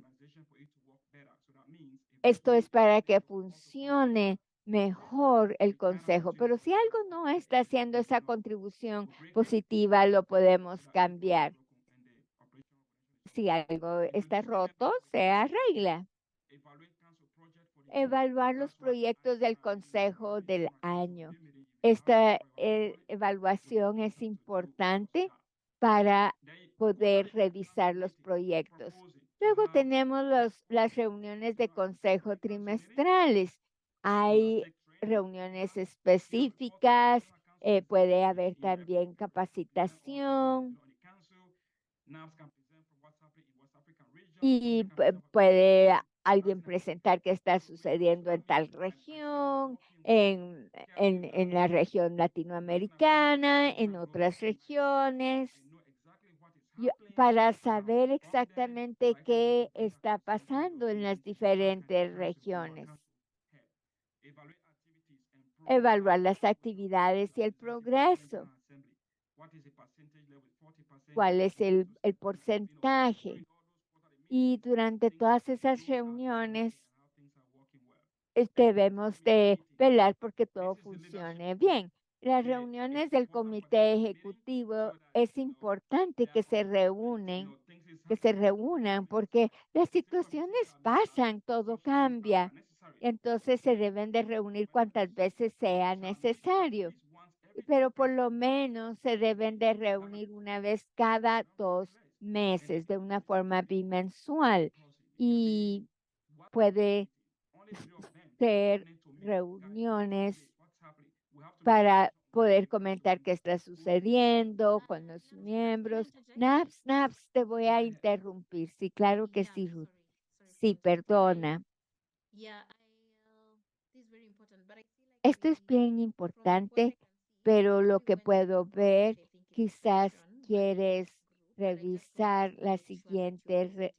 esto es para que funcione mejor el consejo. Pero si algo no está haciendo esa contribución positiva, lo podemos cambiar. Si algo está roto, se arregla. Evaluar los proyectos del consejo del año. Esta evaluación es importante para poder revisar los proyectos. Luego tenemos las reuniones de consejo trimestrales. Hay reuniones específicas, puede haber también capacitación y puede alguien presentar qué está sucediendo en tal región, en la región latinoamericana, en otras regiones, para saber exactamente qué está pasando en las diferentes regiones. Evaluar las actividades y el progreso. ¿Cuál es el porcentaje? Y durante todas esas reuniones debemos de velar porque todo funcione bien. Las reuniones del comité ejecutivo es importante que se reúnan porque las situaciones pasan, todo cambia. Entonces se deben de reunir cuantas veces sea necesario, pero por lo menos se deben de reunir una vez cada 2 meses de una forma bimensual y puede ser reuniones para poder comentar qué está sucediendo con los miembros. Naps, te voy a interrumpir. Sí, claro que sí, Ruth. Sí, perdona. Esto es bien importante, pero lo que puedo ver, quizás quieres revisar la siguiente,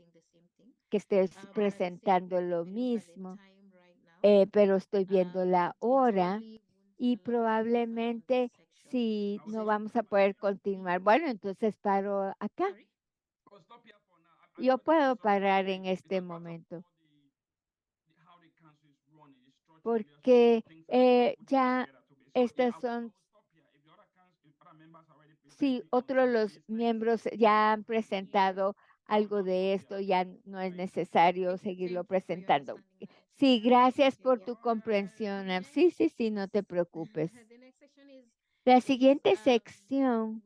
que estés presentando lo mismo, pero estoy viendo la hora y probablemente si no vamos a poder continuar, bueno, entonces paro acá. Yo puedo parar en este momento porque ya estas son, si otros los miembros ya han presentado algo de esto, ya no es necesario seguirlo presentando. Sí, gracias por tu comprensión. Sí, no te preocupes. La siguiente sección,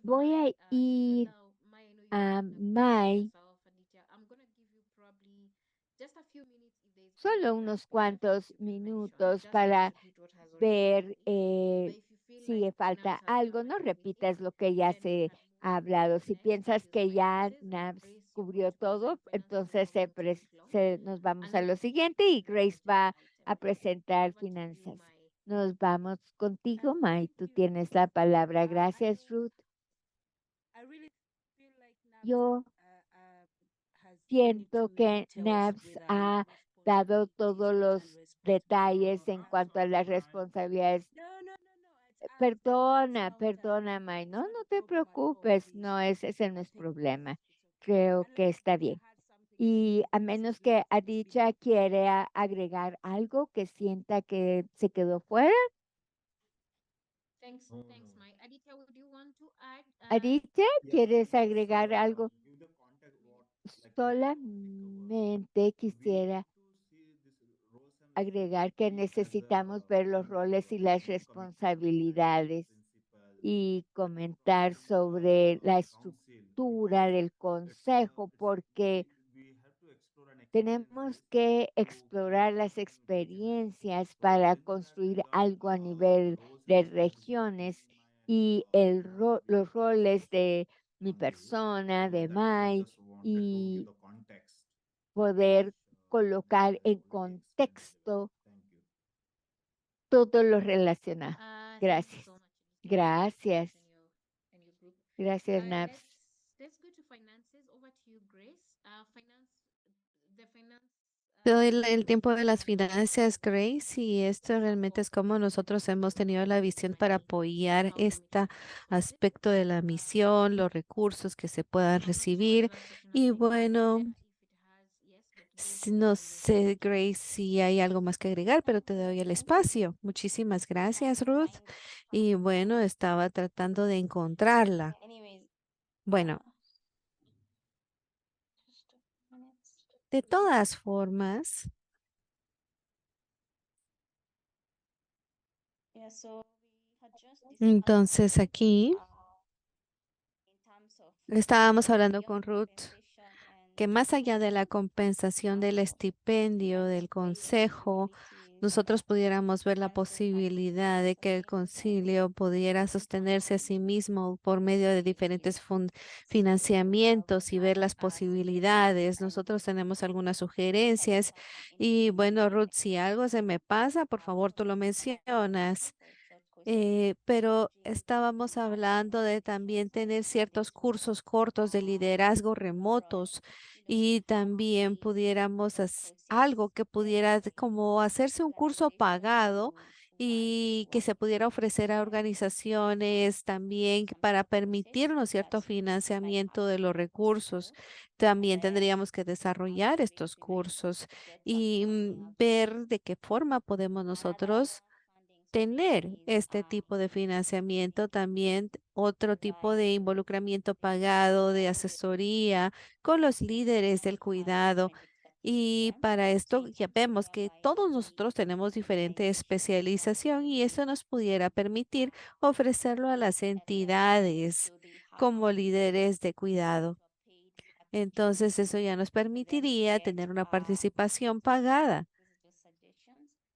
voy a ir a Mai. Solo unos cuantos minutos para ver si falta algo. No repitas lo que ya se ha hablado. Si piensas que ya NABS cubrió todo, entonces nos vamos a lo siguiente y Grace va a presentar finanzas. Nos vamos contigo, Mai. Tú tienes la palabra. Gracias, Ruth. Yo siento que NABS ha dado todos los detalles en cuanto a las responsabilidades. Perdona, May. No, no te preocupes. No, ese no es problema. Creo que está bien. Y a menos que Adicha quiere agregar algo que sienta que se quedó fuera. Thanks, Mike. Aditya, would you want to add? Adicha, ¿quieres agregar algo? Solamente quisiera agregar que necesitamos ver los roles y las responsabilidades y comentar sobre la estructura del consejo, porque tenemos que explorar las experiencias para construir algo a nivel de regiones y los roles de mi persona, de Mai, y poder colocar en contexto todo lo relacionado. Thank you Gracias. so much, Aditya, Gracias. and your group. Gracias, Naps. Let's go to finances. Over to you, Grace. The finance. Te doy el tiempo de las finanzas, Grace, y esto realmente es como nosotros hemos tenido la visión para apoyar este aspecto de la misión, los recursos que se puedan recibir. Y bueno, no sé, Grace, si hay algo más que agregar, pero te doy el espacio. Muchísimas gracias, Ruth. Y bueno, estaba tratando de encontrarla. Bueno, de todas formas, entonces aquí estábamos hablando con Ruth que más allá de la compensación del estipendio del consejo, nosotros pudiéramos ver la posibilidad de que el concilio pudiera sostenerse a sí mismo por medio de diferentes financiamientos y ver las posibilidades. Nosotros tenemos algunas sugerencias y bueno, Ruth, si algo se me pasa, por favor, tú lo mencionas. Pero estábamos hablando de también tener ciertos cursos cortos de liderazgo remotos y también pudiéramos algo que pudiera como hacerse un curso pagado y que se pudiera ofrecer a organizaciones también para permitirnos cierto financiamiento de los recursos. También tendríamos que desarrollar estos cursos y ver de qué forma podemos nosotros tener este tipo de financiamiento, también otro tipo de involucramiento pagado, de asesoría con los líderes del cuidado. Y para esto ya vemos que todos nosotros tenemos diferente especialización y eso nos pudiera permitir ofrecerlo a las entidades como líderes de cuidado. Entonces eso ya nos permitiría tener una participación pagada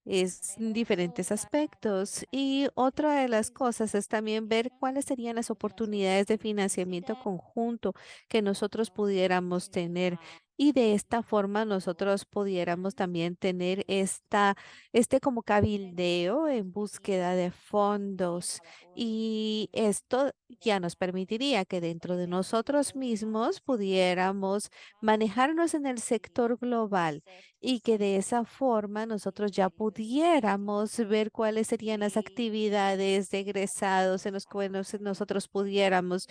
es en diferentes aspectos. Y otra de las cosas es también ver cuáles serían las oportunidades de financiamiento conjunto que nosotros pudiéramos tener. Y de esta forma nosotros pudiéramos también tener este como cabildeo en búsqueda de fondos. Y esto ya nos permitiría que dentro de nosotros mismos pudiéramos manejarnos en el sector global y que de esa forma nosotros ya pudiéramos ver cuáles serían las actividades de egresados en los cuales nosotros pudiéramos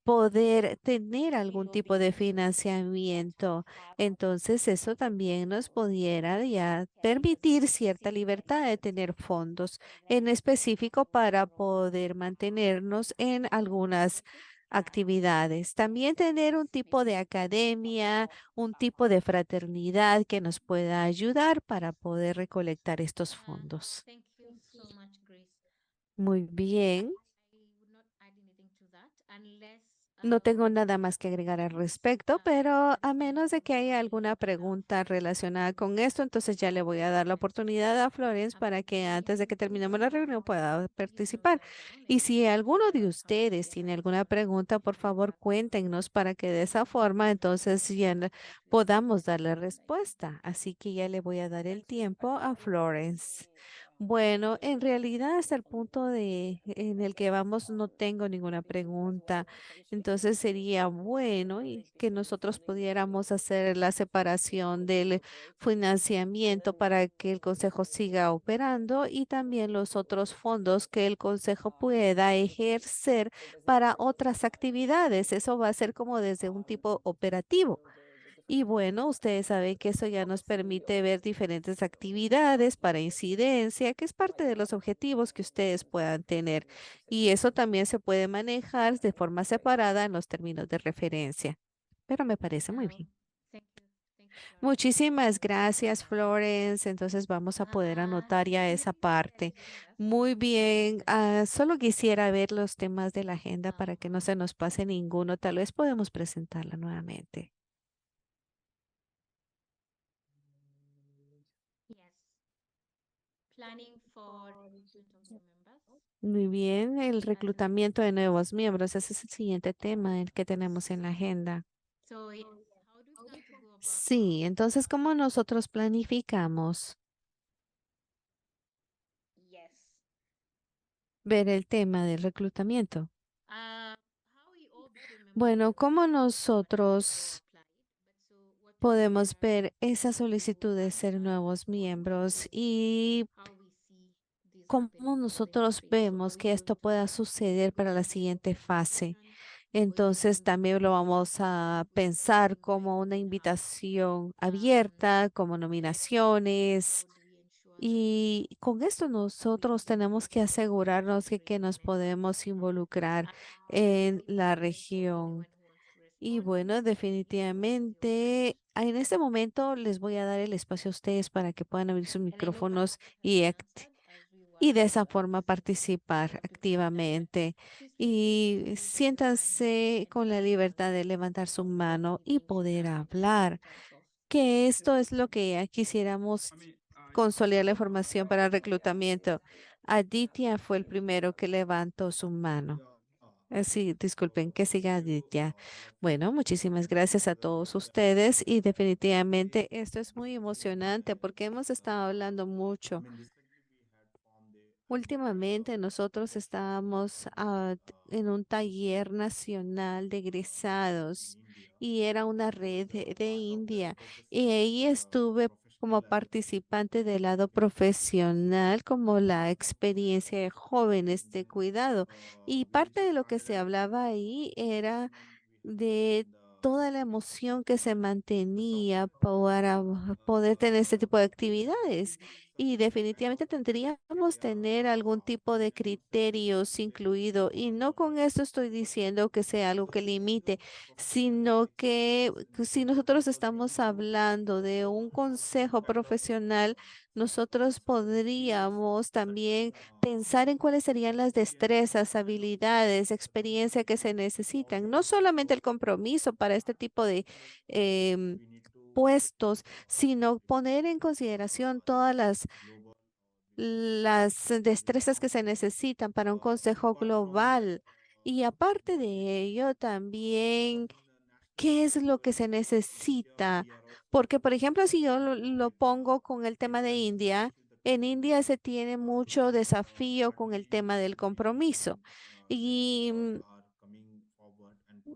poder tener algún tipo de financiamiento. Entonces, eso también nos pudiera ya permitir cierta libertad de tener fondos en específico para poder mantenernos en algunas actividades. También tener un tipo de academia, un tipo de fraternidad que nos pueda ayudar para poder recolectar estos fondos. Thank you so much, Grace. Muy bien. I would not add anything to that unless No tengo nada más que agregar al respecto, pero a menos de que haya alguna pregunta relacionada con esto, entonces ya le voy a dar la oportunidad a Florence para que antes de que terminemos la reunión pueda participar. Y si alguno de ustedes tiene alguna pregunta, por favor cuéntenos para que de esa forma entonces ya podamos darle respuesta. Así que ya le voy a dar el tiempo a Florence. Bueno, en realidad hasta el punto en el que vamos no tengo ninguna pregunta. Entonces sería bueno y que nosotros pudiéramos hacer la separación del financiamiento para que el consejo siga operando y también los otros fondos que el consejo pueda ejercer para otras actividades. Eso va a ser como desde un tipo operativo. Y bueno, ustedes saben que eso ya nos permite ver diferentes actividades para incidencia, que es parte de los objetivos que ustedes puedan tener. Y eso también se puede manejar de forma separada en los términos de referencia. Pero me parece muy bien. Thank you. Thank you, Florence. Muchísimas gracias, Florence. Entonces vamos a poder anotar ya esa parte. Muy bien. Solo quisiera ver los temas de la agenda para que no se nos pase ninguno. Tal vez podemos presentarla nuevamente. Yes. Planning for recruitment of new members. Muy bien, el reclutamiento de nuevos miembros. Ese es el siguiente tema el que tenemos en la agenda. So yes, how do we plan to go about Sí, entonces, ¿cómo nosotros planificamos Yes. ver el tema del reclutamiento? how we all became members Bueno, of ¿cómo the nosotros applied, but so what we podemos see ver esa solicitud de ser nuevos miembros y how we see this cómo happening for the nosotros next phase. So vemos are we que esto going pueda to suceder para la siguiente fase? invitation? Entonces también lo vamos a pensar como una invitación abierta, como nominaciones. Y con esto nosotros tenemos que asegurarnos que nos podemos involucrar en la región. Y bueno, definitivamente, en este momento les voy a dar el espacio a ustedes para que puedan abrir sus micrófonos y de esa forma participar activamente. Y siéntanse con la libertad de levantar su mano y poder hablar, que esto es lo que ya quisiéramos consolidar la información para el reclutamiento. Aditya fue el primero que levantó su mano. Sí, disculpen, que siga Aditya. Bueno, muchísimas gracias a todos ustedes y definitivamente esto es muy emocionante porque hemos estado hablando mucho. Últimamente nosotros estábamos en un taller nacional de egresados y era una red de India y ahí estuve como participante del lado profesional, como la experiencia de jóvenes de cuidado y parte de lo que se hablaba ahí era de toda la emoción que se mantenía para poder tener este tipo de actividades. Y definitivamente tendríamos tener algún tipo de criterios incluido. Y no con esto estoy diciendo que sea algo que limite, sino que si nosotros estamos hablando de un consejo profesional, nosotros podríamos también pensar en cuáles serían las destrezas, habilidades, experiencia que se necesitan. No solamente el compromiso para este tipo de em, puestos, sino poner en consideración todas las destrezas que se necesitan para un consejo global. Y aparte de ello, también qué es lo que se necesita. Porque, por ejemplo, si yo lo pongo con el tema de India, en India se tiene mucho desafío con el tema del compromiso. Y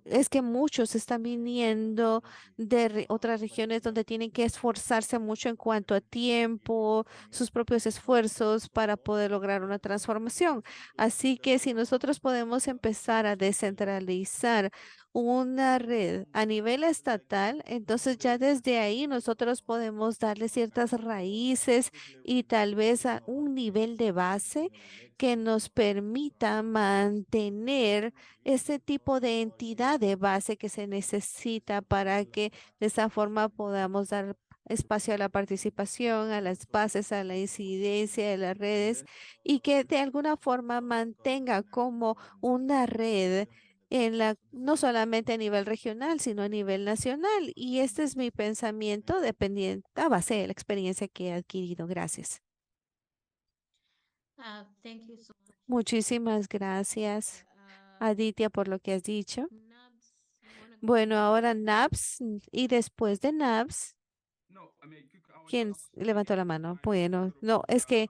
es que muchos están viniendo de otras regiones donde tienen que esforzarse mucho en cuanto a tiempo, sus propios esfuerzos para poder lograr una transformación. Así que si nosotros podemos empezar a descentralizar una red a nivel estatal, entonces ya desde ahí nosotros podemos darle ciertas raíces y tal vez a un nivel de base que nos permita mantener ese tipo de entidad de base que se necesita para que de esa forma podamos dar espacio a la participación, a las bases, a la incidencia de las redes y que de alguna forma mantenga como una red en no solamente a nivel regional, sino a nivel nacional. Y este es mi pensamiento dependiente a base de la experiencia que he adquirido. Gracias. Thank you so much. Muchísimas gracias, Aditya, por lo que has dicho. Nabs, you wanna go Bueno, next? ahora Naps y después de Naps, No, I mean, I was ¿quién just levantó la speaking. mano? I Bueno, sort of no, es que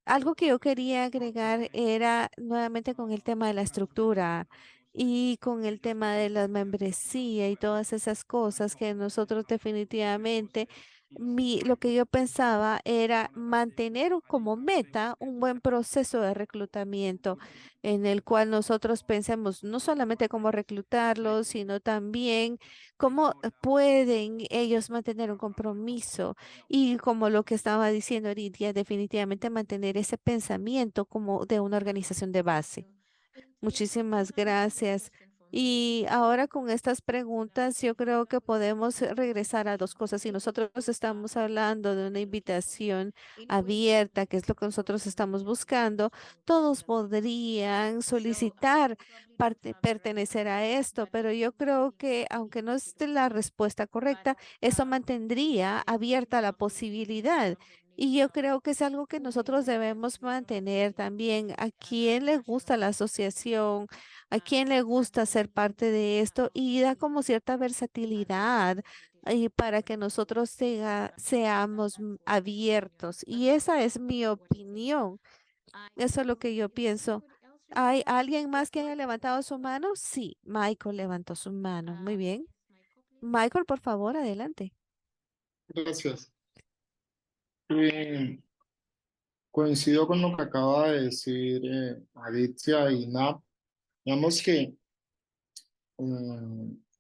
algo que yo quería agregar era nuevamente con el tema de la estructura y con el tema de la membresía y todas esas cosas que nosotros definitivamente, lo que yo pensaba era mantener como meta un buen proceso de reclutamiento en el cual nosotros pensemos no solamente cómo reclutarlos, sino también cómo pueden ellos mantener un compromiso y como lo que estaba diciendo ahorita, definitivamente mantener ese pensamiento como de una organización de base. Muchísimas gracias. Y ahora con estas preguntas, yo creo que podemos regresar a dos cosas. Si nosotros estamos hablando de una invitación abierta, que es lo que nosotros estamos buscando, todos podrían solicitar pertenecer a esto, pero yo creo que aunque no esté la respuesta correcta, eso mantendría abierta la posibilidad. Y yo creo que es algo que nosotros debemos mantener también. ¿A quién le gusta la asociación? ¿A quién le gusta ser parte de esto? Y da como cierta versatilidad y para que nosotros seamos abiertos. Y esa es mi opinión. Eso es lo que yo pienso. ¿Hay alguien más que haya levantado su mano? Sí, Michael levantó su mano. Muy bien. Michael, por favor, adelante. Gracias. Coincido con lo que acaba de decir Aditya y Nap. Digamos que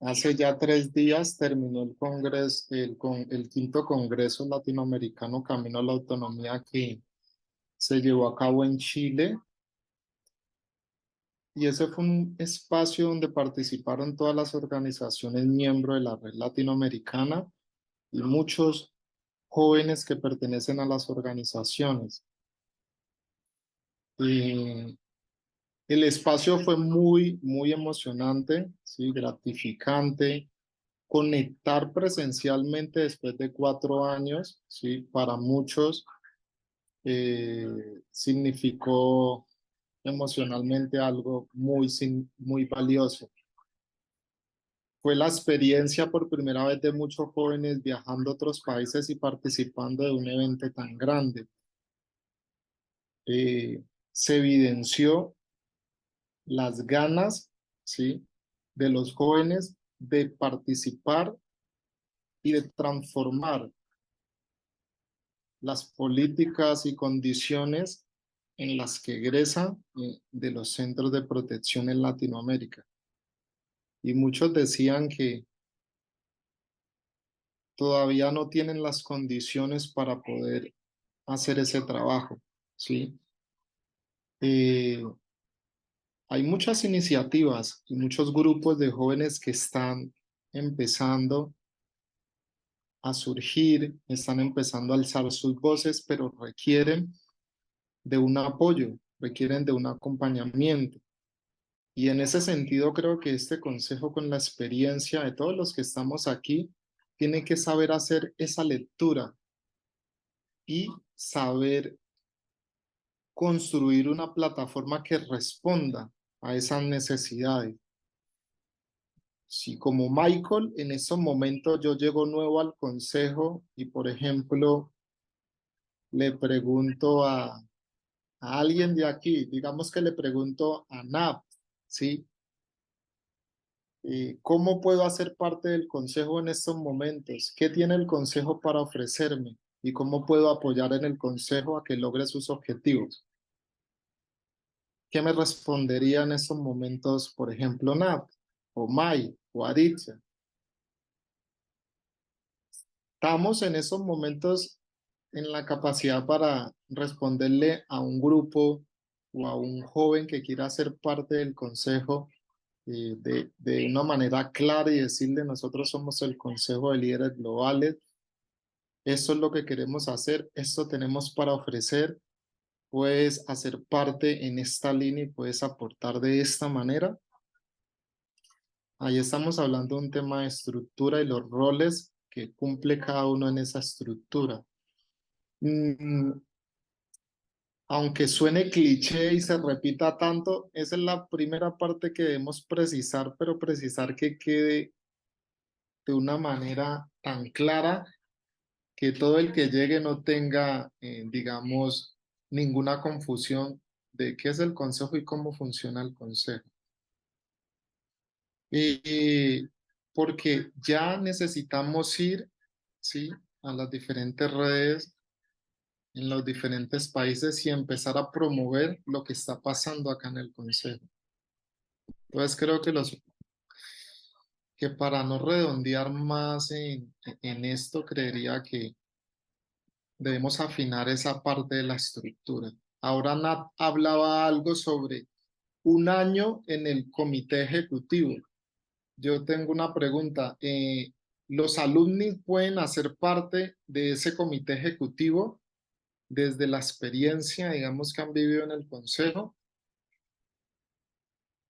hace ya 3 días terminó el congreso, el quinto Congreso Latinoamericano Camino a la Autonomía que se llevó a cabo en Chile. Y ese fue un espacio donde participaron todas las organizaciones miembros de la red latinoamericana y muchos jóvenes que pertenecen a las organizaciones. El espacio fue muy, muy emocionante, ¿sí? Gratificante. Conectar presencialmente después de 4 años, ¿sí? Para muchos significó emocionalmente algo muy, muy valioso. Fue la experiencia por primera vez de muchos jóvenes viajando a otros países y participando de un evento tan grande. Se evidenció las ganas, ¿sí? De los jóvenes de participar y de transformar las políticas y condiciones en las que egresan de los centros de protección en Latinoamérica. Y muchos decían que todavía no tienen las condiciones para poder hacer ese trabajo, ¿sí? Hay muchas iniciativas y muchos grupos de jóvenes que están empezando a surgir, están empezando a alzar sus voces, pero requieren de un apoyo, requieren de un acompañamiento. Y en ese sentido creo que este consejo, con la experiencia de todos los que estamos aquí, tiene que saber hacer esa lectura y saber construir una plataforma que responda a esas necesidades. Si como Michael, en estos momentos yo llego nuevo al consejo y, por ejemplo, le pregunto a alguien de aquí, digamos que le pregunto a NAP, ¿sí? ¿Cómo puedo hacer parte del consejo en estos momentos? ¿Qué tiene el consejo para ofrecerme? ¿Y cómo puedo apoyar en el consejo a que logre sus objetivos? ¿Qué me respondería en estos momentos, por ejemplo, Nat, o Mai, o Aritza? Estamos en esos momentos en la capacidad para responderle a un grupo o a un joven que quiera ser parte del consejo de una manera clara y decirle: nosotros somos el Consejo de Líderes Globales, esto es lo que queremos hacer, esto tenemos para ofrecer, puedes hacer parte en esta línea y puedes aportar de esta manera. Ahí estamos hablando de un tema de estructura y los roles que cumple cada uno en esa estructura. Aunque suene cliché y se repita tanto, esa es la primera parte que debemos precisar, pero precisar que quede de una manera tan clara que todo el que llegue no tenga, digamos, ninguna confusión de qué es el consejo y cómo funciona el consejo. Y porque ya necesitamos ir, ¿sí?, a las diferentes redes en los diferentes países y empezar a promover lo que está pasando acá en el consejo. Entonces creo que para no redondear más en esto, creería que debemos afinar esa parte de la estructura. Ahora Nat hablaba algo sobre un año en el comité ejecutivo. Yo tengo una pregunta. ¿Los alumnos pueden hacer parte de ese comité ejecutivo desde la experiencia, digamos, que han vivido en el consejo?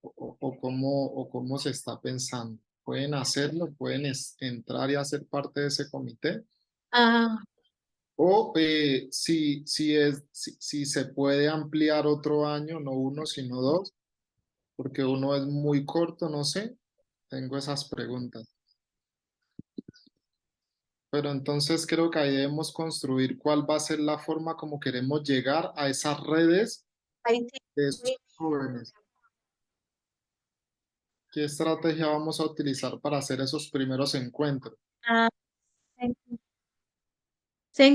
¿O cómo se está pensando? ¿Pueden hacerlo? ¿Pueden entrar y hacer parte de ese comité? Ah, O si se puede ampliar otro año, no uno, sino dos, porque uno es muy corto, no sé. Tengo esas preguntas. Pero entonces creo que ahí debemos construir cuál va a ser la forma como queremos llegar a esas redes I think de esos we- jóvenes. ¿Qué estrategia vamos a utilizar para hacer esos primeros encuentros? uh, thank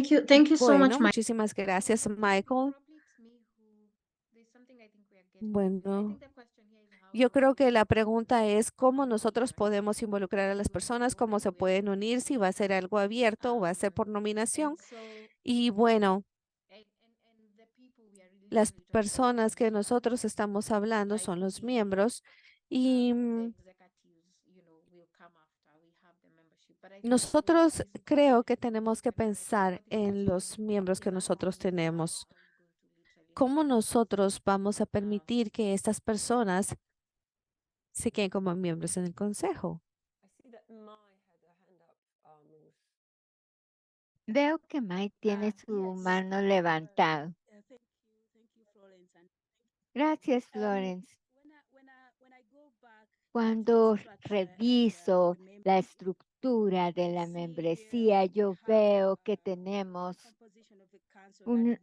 you. Thank you so much, Bueno, Mike. muchísimas gracias, Michael. Probably it's me who there's something I think we are getting confused. I Bueno, think the question here is how yo do creo we que la pregunta es cómo nosotros podemos involucrar a las personas, cómo se pueden unir, si va a ser algo abierto o va a ser por nominación. and so Y bueno, and the people we are really las literally talking about personas que is nosotros estamos hablando son los miembros y the executives, will come after we have the membership. But I think nosotros this is creo que what tenemos que what is pensar en los miembros que nosotros tenemos. how are we going to literally ¿Cómo nosotros vamos a permitir que estas personas se queden como miembros en el consejo? I see that Mai had a hand up, Ruth. Veo que Mike tiene su mano levantado. Gracias, Florence. Cuando reviso la estructura de la membresía, yo veo que tenemos un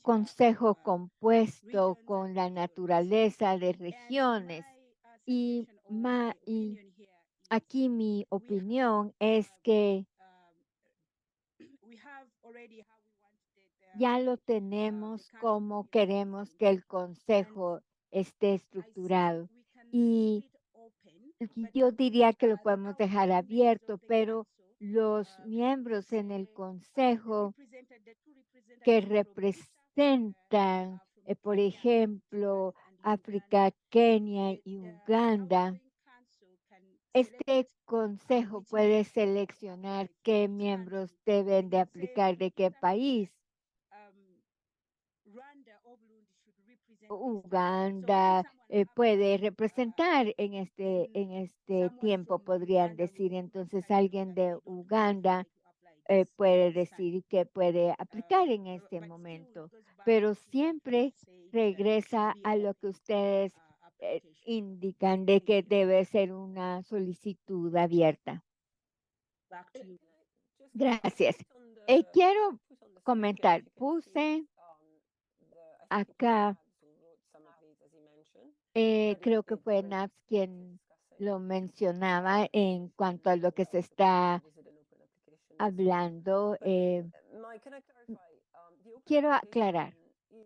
consejo compuesto con la naturaleza de regiones. Y aquí mi opinión es que ya lo tenemos como queremos que el consejo esté estructurado. Y yo diría que lo podemos dejar abierto, pero los miembros en el consejo que representan, por ejemplo, África, Kenia y Uganda, este consejo puede seleccionar qué miembros deben de aplicar de qué país. Uganda puede representar en este tiempo, podrían decir. Entonces, alguien de Uganda puede decir que puede aplicar en este momento, pero siempre regresa a lo que ustedes indican de que debe ser una solicitud abierta. Gracias. Quiero comentar, puse acá, creo que fue Naps quien lo mencionaba en cuanto a lo que se está hablando. Quiero aclarar,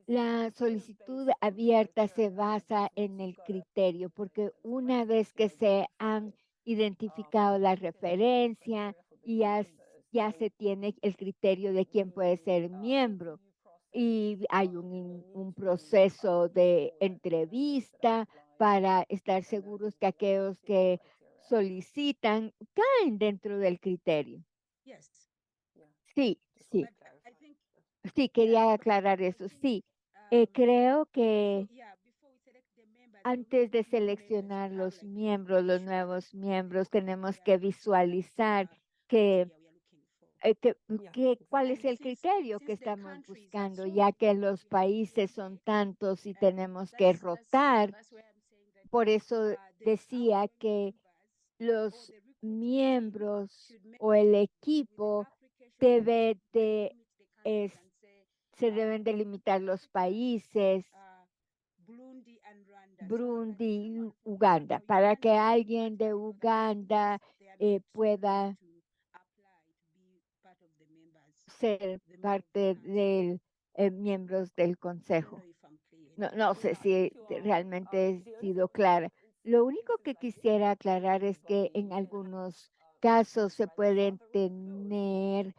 la solicitud abierta se basa en el criterio, porque una vez que se han identificado la referencia y ya se tiene el criterio de quién puede ser miembro y hay un proceso de entrevista para estar seguros que aquellos que solicitan caen dentro del criterio. Sí, sí. Sí, quería aclarar eso. Sí, creo que antes de seleccionar los miembros, los nuevos miembros, tenemos que visualizar cuál es el criterio que estamos buscando, ya que los países son tantos y tenemos que rotar. Por eso decía que los miembros o el equipo debe de se deben delimitar los países, Burundi y Uganda, para que alguien de Uganda pueda ser parte de miembros del consejo. No sé si realmente he sido clara. Lo único que quisiera aclarar es que en algunos casos se pueden tener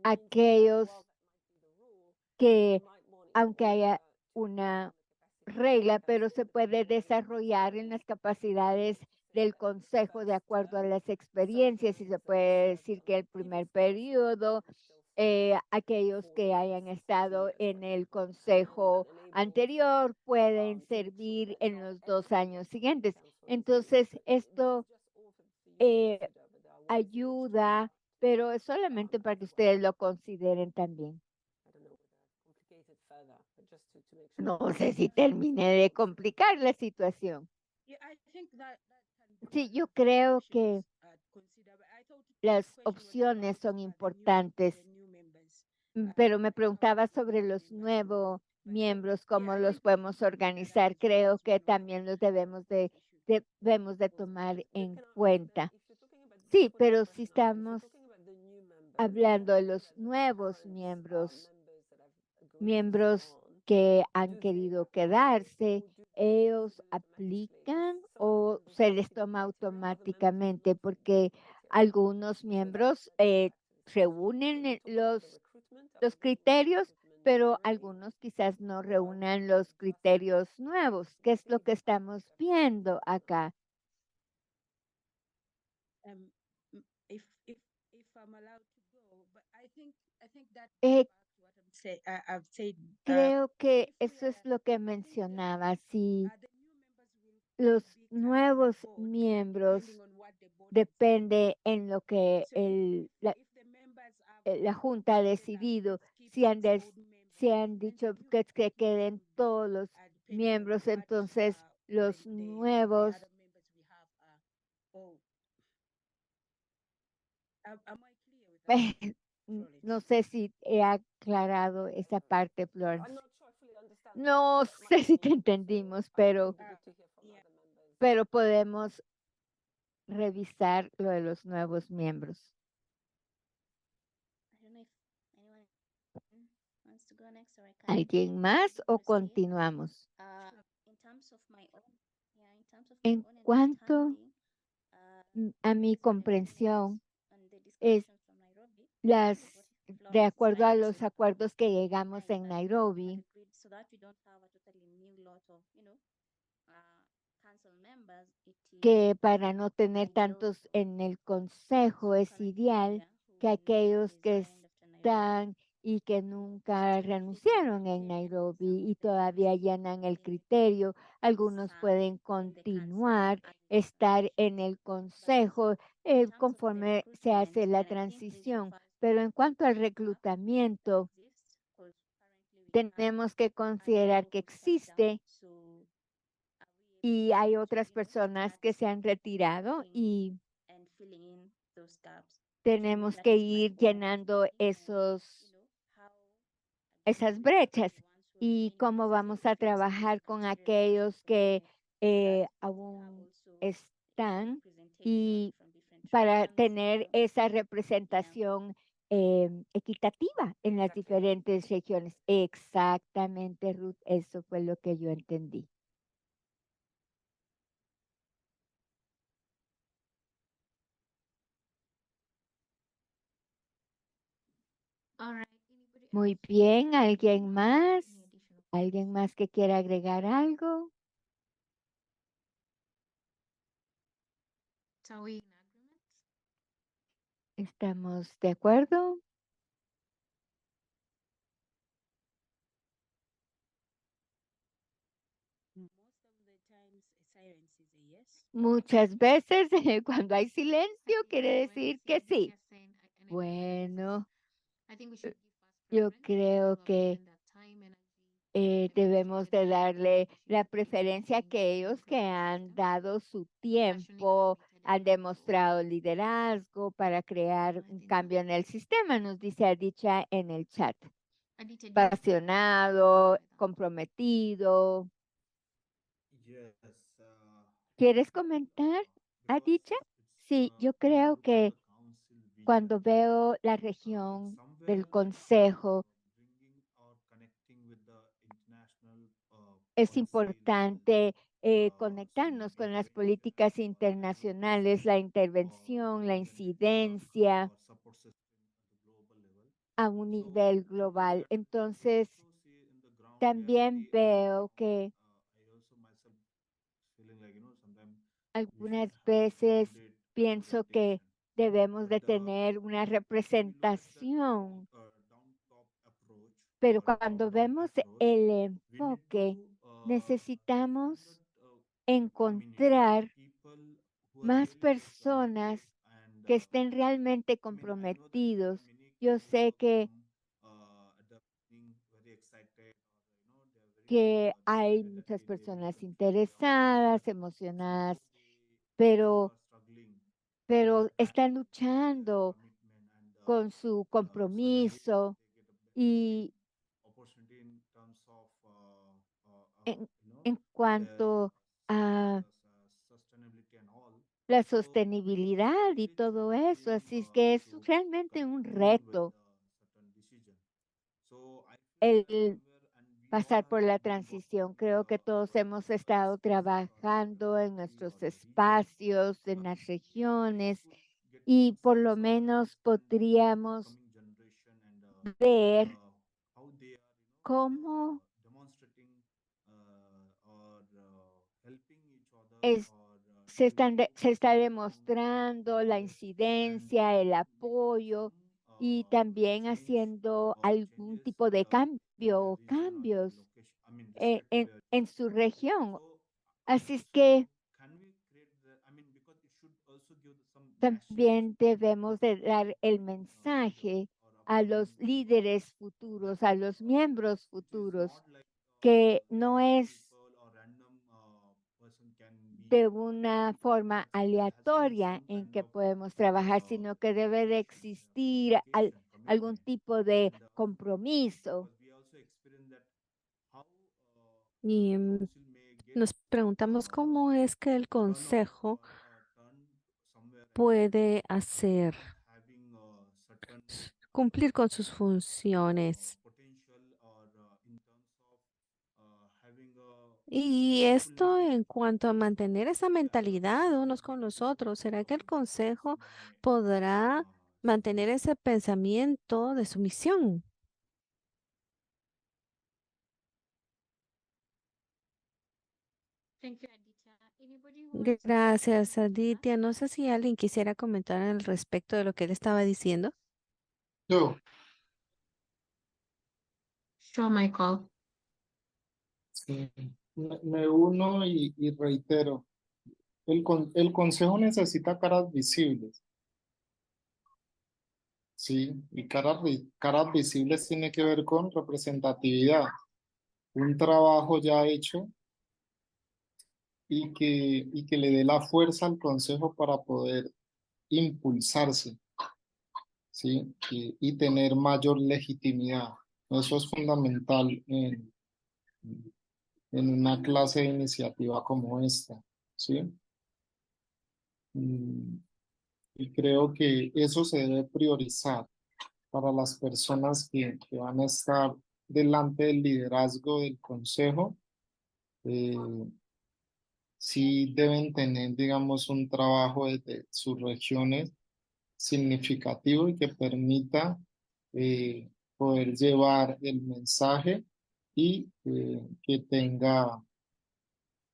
aquellos que, aunque haya una regla, pero se puede desarrollar en las capacidades del consejo de acuerdo a las experiencias, y se puede decir que el primer periodo, aquellos que hayan estado en el consejo anterior pueden servir en los 2 años siguientes. Entonces, esto ayuda, pero es solamente para que ustedes lo consideren también. No sé si terminé de complicar la situación. Sí, yo creo que las opciones son importantes, pero me preguntaba sobre los nuevos miembros, cómo los podemos organizar. Creo que también los debemos de tomar en cuenta. Sí, pero si estamos hablando de los nuevos miembros que han querido quedarse, ellos aplican o se les toma automáticamente, porque algunos miembros reúnen los criterios, pero algunos quizás no reúnan los criterios nuevos. ¿Qué es lo que estamos viendo acá? Eh, Creo que eso es lo que mencionaba. Si los nuevos miembros depende en lo que la Junta ha decidido, si han dicho que queden todos los miembros, entonces los nuevos. No sé si he aclarado esa parte, Florence. No sé si te entendimos, pero podemos revisar lo de los nuevos miembros. ¿Alguien más o continuamos? En cuanto a mi comprensión, es de acuerdo a los acuerdos que llegamos en Nairobi, que para no tener tantos en el consejo es ideal que aquellos que están y que nunca renunciaron en Nairobi y todavía llenan el criterio, algunos pueden continuar, estar en el consejo conforme se hace la transición. Pero en cuanto al reclutamiento, tenemos que considerar que existe y hay otras personas que se han retirado y tenemos que ir llenando esas brechas. Y cómo vamos a trabajar con aquellos que aún están, y para tener esa representación equitativa en las diferentes regiones. Exactamente, Ruth, eso fue lo que yo entendí. Muy bien, ¿alguien más? ¿Alguien más que quiera agregar algo? ¿Estamos de acuerdo? Muchas veces cuando hay silencio quiere decir que sí. Bueno, yo creo que debemos de darle la preferencia a aquellos que han dado su tiempo han demostrado liderazgo para crear un cambio en el sistema, nos dice Adicha en el chat. Aditya, do you Apasionado, comprometido. ¿Quieres comentar, Adicha? Sí, yo creo que cuando veo la región del Consejo, es importante conectarnos con las políticas internacionales, la intervención, la incidencia a un nivel global. Entonces, también veo que algunas veces pienso que debemos de tener una representación, pero cuando vemos el enfoque, necesitamos encontrar más personas que estén realmente comprometidos. Yo sé que hay muchas personas interesadas, emocionadas, pero están luchando con su compromiso y en, en cuanto a la sostenibilidad y todo eso. Así es que es realmente un reto el pasar por la transición. Creo que todos hemos estado trabajando en nuestros espacios, en las regiones, y por lo menos podríamos ver cómo es, se está demostrando la incidencia, el apoyo y también haciendo algún tipo de cambio o cambios en su región. Así es que también debemos de dar el mensaje a los líderes futuros, a los miembros futuros, que no es de una forma aleatoria en que podemos trabajar, sino que debe de existir algún tipo de compromiso. Y nos preguntamos cómo es que el Consejo puede hacer cumplir con sus funciones. Y esto en cuanto a mantener esa mentalidad unos con los otros, ¿será que el Consejo podrá mantener ese pensamiento de sumisión? Thank you, Aditya. Anybody who wants to Gracias, comment on that? Aditya. No sé si alguien quisiera comentar al respecto de lo que él estaba diciendo. Yo, Sure, Michael. sí, me uno y reitero, el consejo necesita caras visibles, ¿sí? Y caras visibles tiene que ver con representatividad, un trabajo ya hecho y que le dé la fuerza al consejo para poder impulsarse, ¿sí? Y tener mayor legitimidad. Eso es fundamental en una clase de iniciativa como esta, ¿sí? Mm, Y creo que eso se debe priorizar para las personas que van a estar delante del liderazgo del consejo. eh, sí deben tener, digamos, un trabajo desde sus regiones significativo y que permita poder llevar el mensaje y que tenga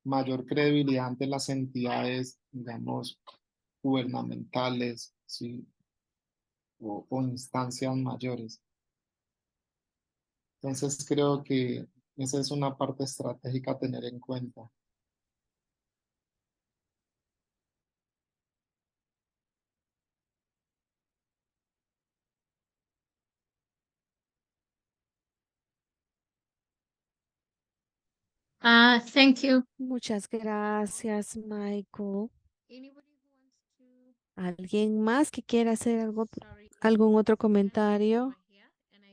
mayor credibilidad ante las entidades, digamos, gubernamentales, ¿sí? O instancias mayores. Entonces creo que esa es una parte estratégica a tener en cuenta. Thank you. Muchas gracias, Michael. Anybody who wants ¿Alguien más que quiera hacer Sorry, algún otro there's a lot of comentario? over here, and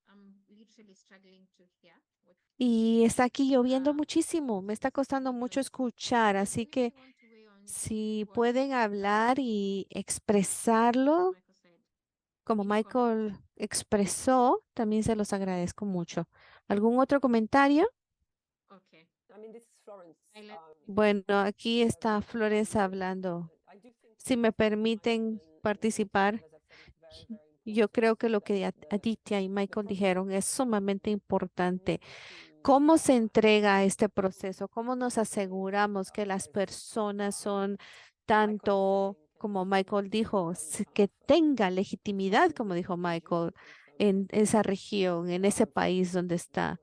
I'm literally struggling to hear what Y está aquí lloviendo uh, muchísimo, me está costando mucho escuchar, does así anybody que want to weigh on si what pueden hablar y expresarlo Michael said? como Any comments? Michael expresó, también se los agradezco mucho. ¿Algún otro comentario? Okay. I mean, this is Florence. Bueno, aquí está Flores hablando. Si me permiten participar, yo creo que lo que Aditya y Michael dijeron es sumamente importante. ¿Cómo se entrega este proceso? ¿Cómo nos aseguramos que las personas son tanto, como Michael dijo, que tenga legitimidad, como dijo Michael, en esa región, en ese país donde está?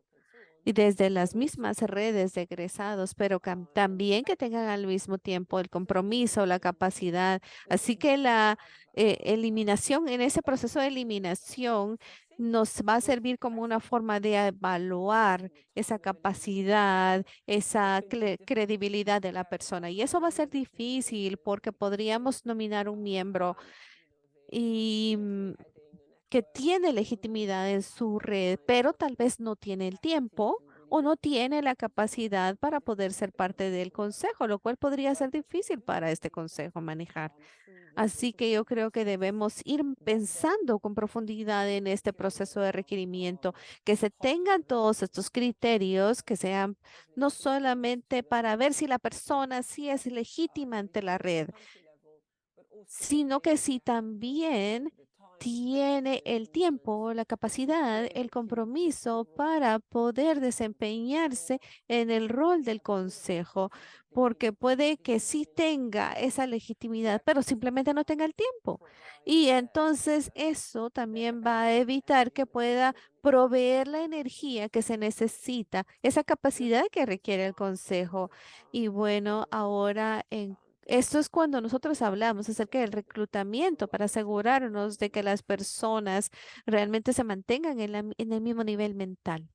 Y desde las mismas redes de egresados, pero también que tengan al mismo tiempo el compromiso, la capacidad. Así que la eliminación, en ese proceso de eliminación, nos va a servir como una forma de evaluar esa capacidad, esa credibilidad de la persona. Y eso va a ser difícil porque podríamos nominar un miembro y que tiene legitimidad en su red, pero tal vez no tiene el tiempo o no tiene la capacidad para poder ser parte del consejo, lo cual podría ser difícil para este consejo manejar. Así que yo creo que debemos ir pensando con profundidad en este proceso de requerimiento, que se tengan todos estos criterios, que sean no solamente para ver si la persona sí es legítima ante la red, sino que si también tiene el tiempo, la capacidad, el compromiso para poder desempeñarse en el rol del consejo, porque puede que sí tenga esa legitimidad, pero simplemente no tenga el tiempo. Y entonces eso también va a evitar que pueda proveer la energía que se necesita, esa capacidad que requiere el consejo. Y bueno, ahora en esto es cuando nosotros hablamos acerca del reclutamiento para asegurarnos de que las personas realmente se mantengan en el mismo nivel mental.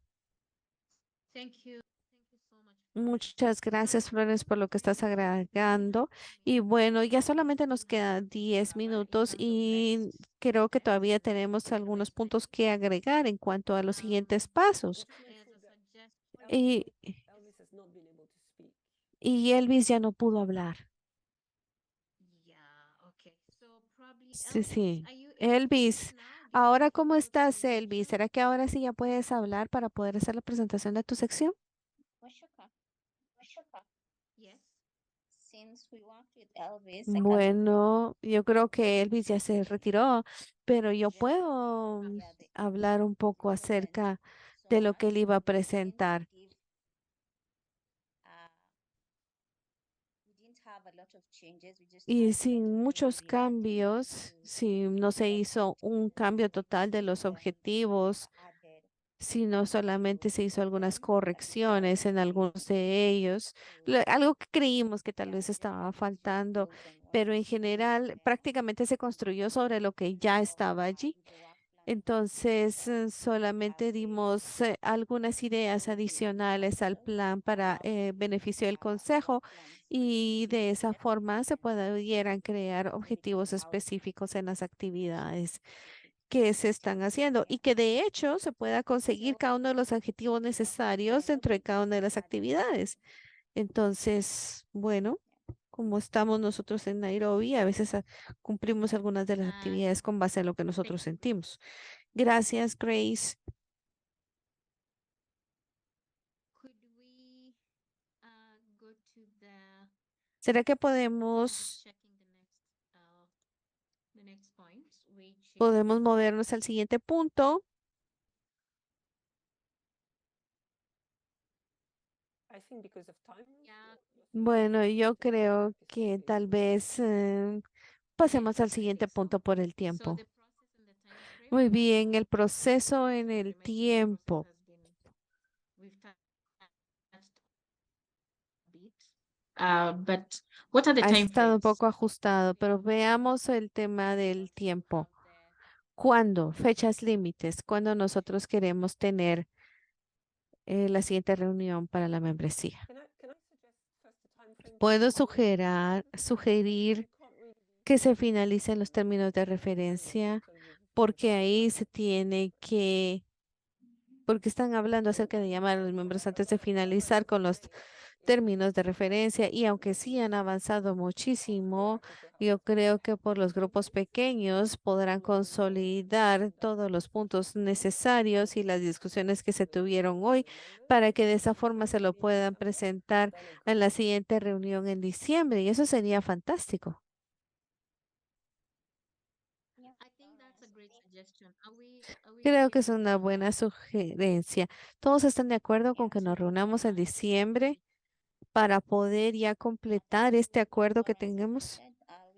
Thank you. Thank you so much. Muchas gracias, Flores, por lo que estás agregando. Y bueno, ya solamente nos quedan 10 minutos y creo que todavía tenemos algunos puntos que agregar en cuanto a los siguientes pasos. As a suggestion, Y, Elvis has not been able to speak. y Elvis ya no pudo hablar. yeah, okay. So probably Sí, Elvis, sí. are you able to Elvis, speak now? Do you ahora want ¿cómo to estás, the Elvis? section? ¿Será que ahora sí ya puedes hablar para poder hacer la presentación de tu sección? Yes. Since we worked with Elvis, Bueno, yo creo que Elvis ya se retiró, pero yo puedo yeah, hablar un poco acerca de lo que él iba a presentar. we didn't have a lot of changes. We just Y had a lot sin of muchos things we had cambios, to si no se hizo un cambio total de los objetivos, added sino solamente se hizo algunas correcciones en algunos de ellos, algo que creímos que tal vez estaba faltando, pero en general prácticamente se construyó sobre lo que ya estaba allí. Entonces, solamente dimos algunas ideas adicionales al plan para beneficio del consejo y de esa forma se pudieran crear objetivos específicos en las actividades que se están haciendo y que de hecho se pueda conseguir cada uno de los objetivos necesarios dentro de cada una de las actividades. Entonces, bueno, como estamos nosotros en Nairobi, a veces cumplimos algunas de las actividades con base a lo que nosotros sentimos. Gracias, Grace. Could we go to ¿Será que just podemos checking the next point, which podemos is movernos al siguiente punto? I think because of time. yeah, Bueno, yo creo que tal vez pasemos al siguiente punto por el so tiempo. the process and the time frame. Muy bien, el proceso en el tiempo. We've touched a bit. But what are the Ha time estado un frames? poco ajustado, pero veamos el tema del tiempo. ¿Cuándo? Fechas límites. ¿Cuándo nosotros queremos tener la siguiente reunión para la membresía? Can I suggest first the time frame? Puedo because sugerir que se finalicen los términos de referencia, porque ahí se tiene que, porque están hablando acerca de llamar a los miembros antes de finalizar con los términos de referencia y aunque sí han avanzado muchísimo, yo creo que por los grupos pequeños podrán consolidar todos los puntos necesarios y las discusiones que se tuvieron hoy para que de esa forma se lo puedan presentar en la siguiente reunión en diciembre y eso sería fantástico. I think that's a great suggestion. Are we Creo que okay es una buena sugerencia. ¿Todos están de acuerdo con que nos reunamos en diciembre para poder ya completar este acuerdo que tengamos?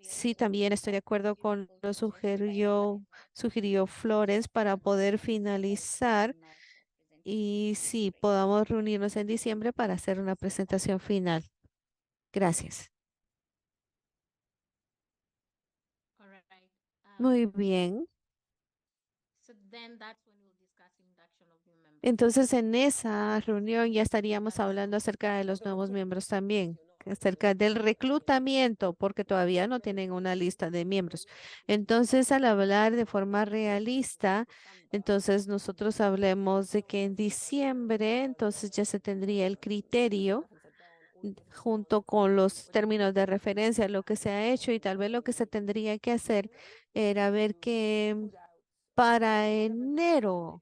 Sí, también estoy de acuerdo con lo sugirió Flores para poder finalizar y sí, podamos reunirnos en diciembre para hacer una presentación final. Gracias. all right? Muy bien. So then that's when we'll discuss induction of new members. Entonces, en esa reunión ya estaríamos hablando acerca de los nuevos miembros también, acerca del reclutamiento, porque todavía no tienen una lista de miembros. Entonces, al hablar de forma realista, entonces nosotros hablemos de que en diciembre, entonces ya se tendría el criterio junto con los términos de referencia, lo que se ha hecho y tal vez lo que se tendría que hacer era ver que para enero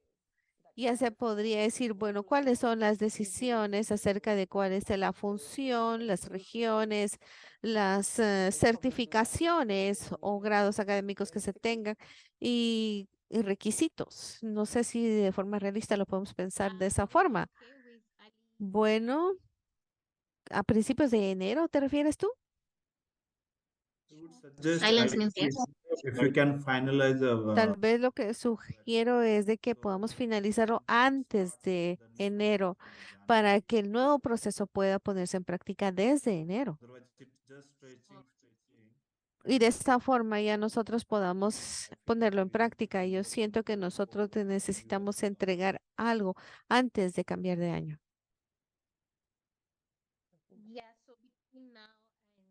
ya se podría decir, bueno, cuáles son las decisiones acerca de cuál es la función, las regiones, las certificaciones o grados académicos que se tengan y requisitos. No sé si de forma realista lo podemos pensar de esa Are we forma. okay with early Bueno, a principios de enero, ¿te refieres tú? Silence means yes. If you can finalize Tal vez lo que sugiero es de que podamos finalizarlo antes de enero para que el nuevo proceso pueda ponerse en práctica desde enero. Y de esta forma ya nosotros podamos ponerlo en práctica. Y yo siento que nosotros necesitamos entregar algo antes de cambiar de año. Yeah, so between now and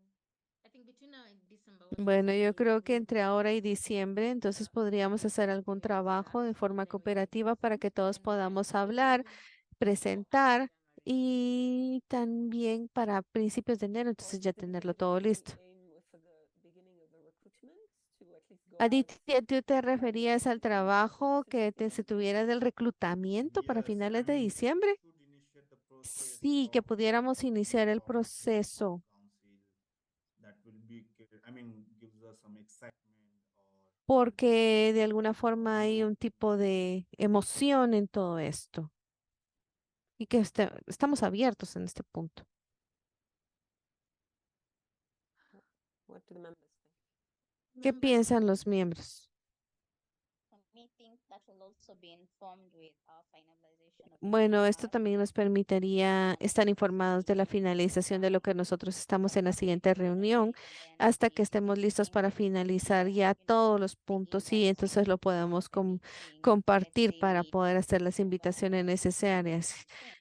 I think between now and December. what we Bueno, can yo do creo is que entre ahora y diciembre, entonces podríamos hacer algún trabajo de forma cooperativa para que todos podamos hablar, presentar y también para principios de enero, entonces ya tenerlo todo listo. Aditya, ¿tú te referías al trabajo que se tuviera del reclutamiento para finales de diciembre? Sí, que pudiéramos iniciar el proceso porque de alguna forma hay un tipo de emoción en todo esto y que estamos abiertos en este punto. What do the members think? ¿Qué piensan los miembros? Bueno, esto también nos permitiría estar informados de la finalización de lo que nosotros estamos en la siguiente reunión hasta que estemos listos para finalizar ya todos los puntos y entonces lo podemos compartir para poder hacer las invitaciones necesarias.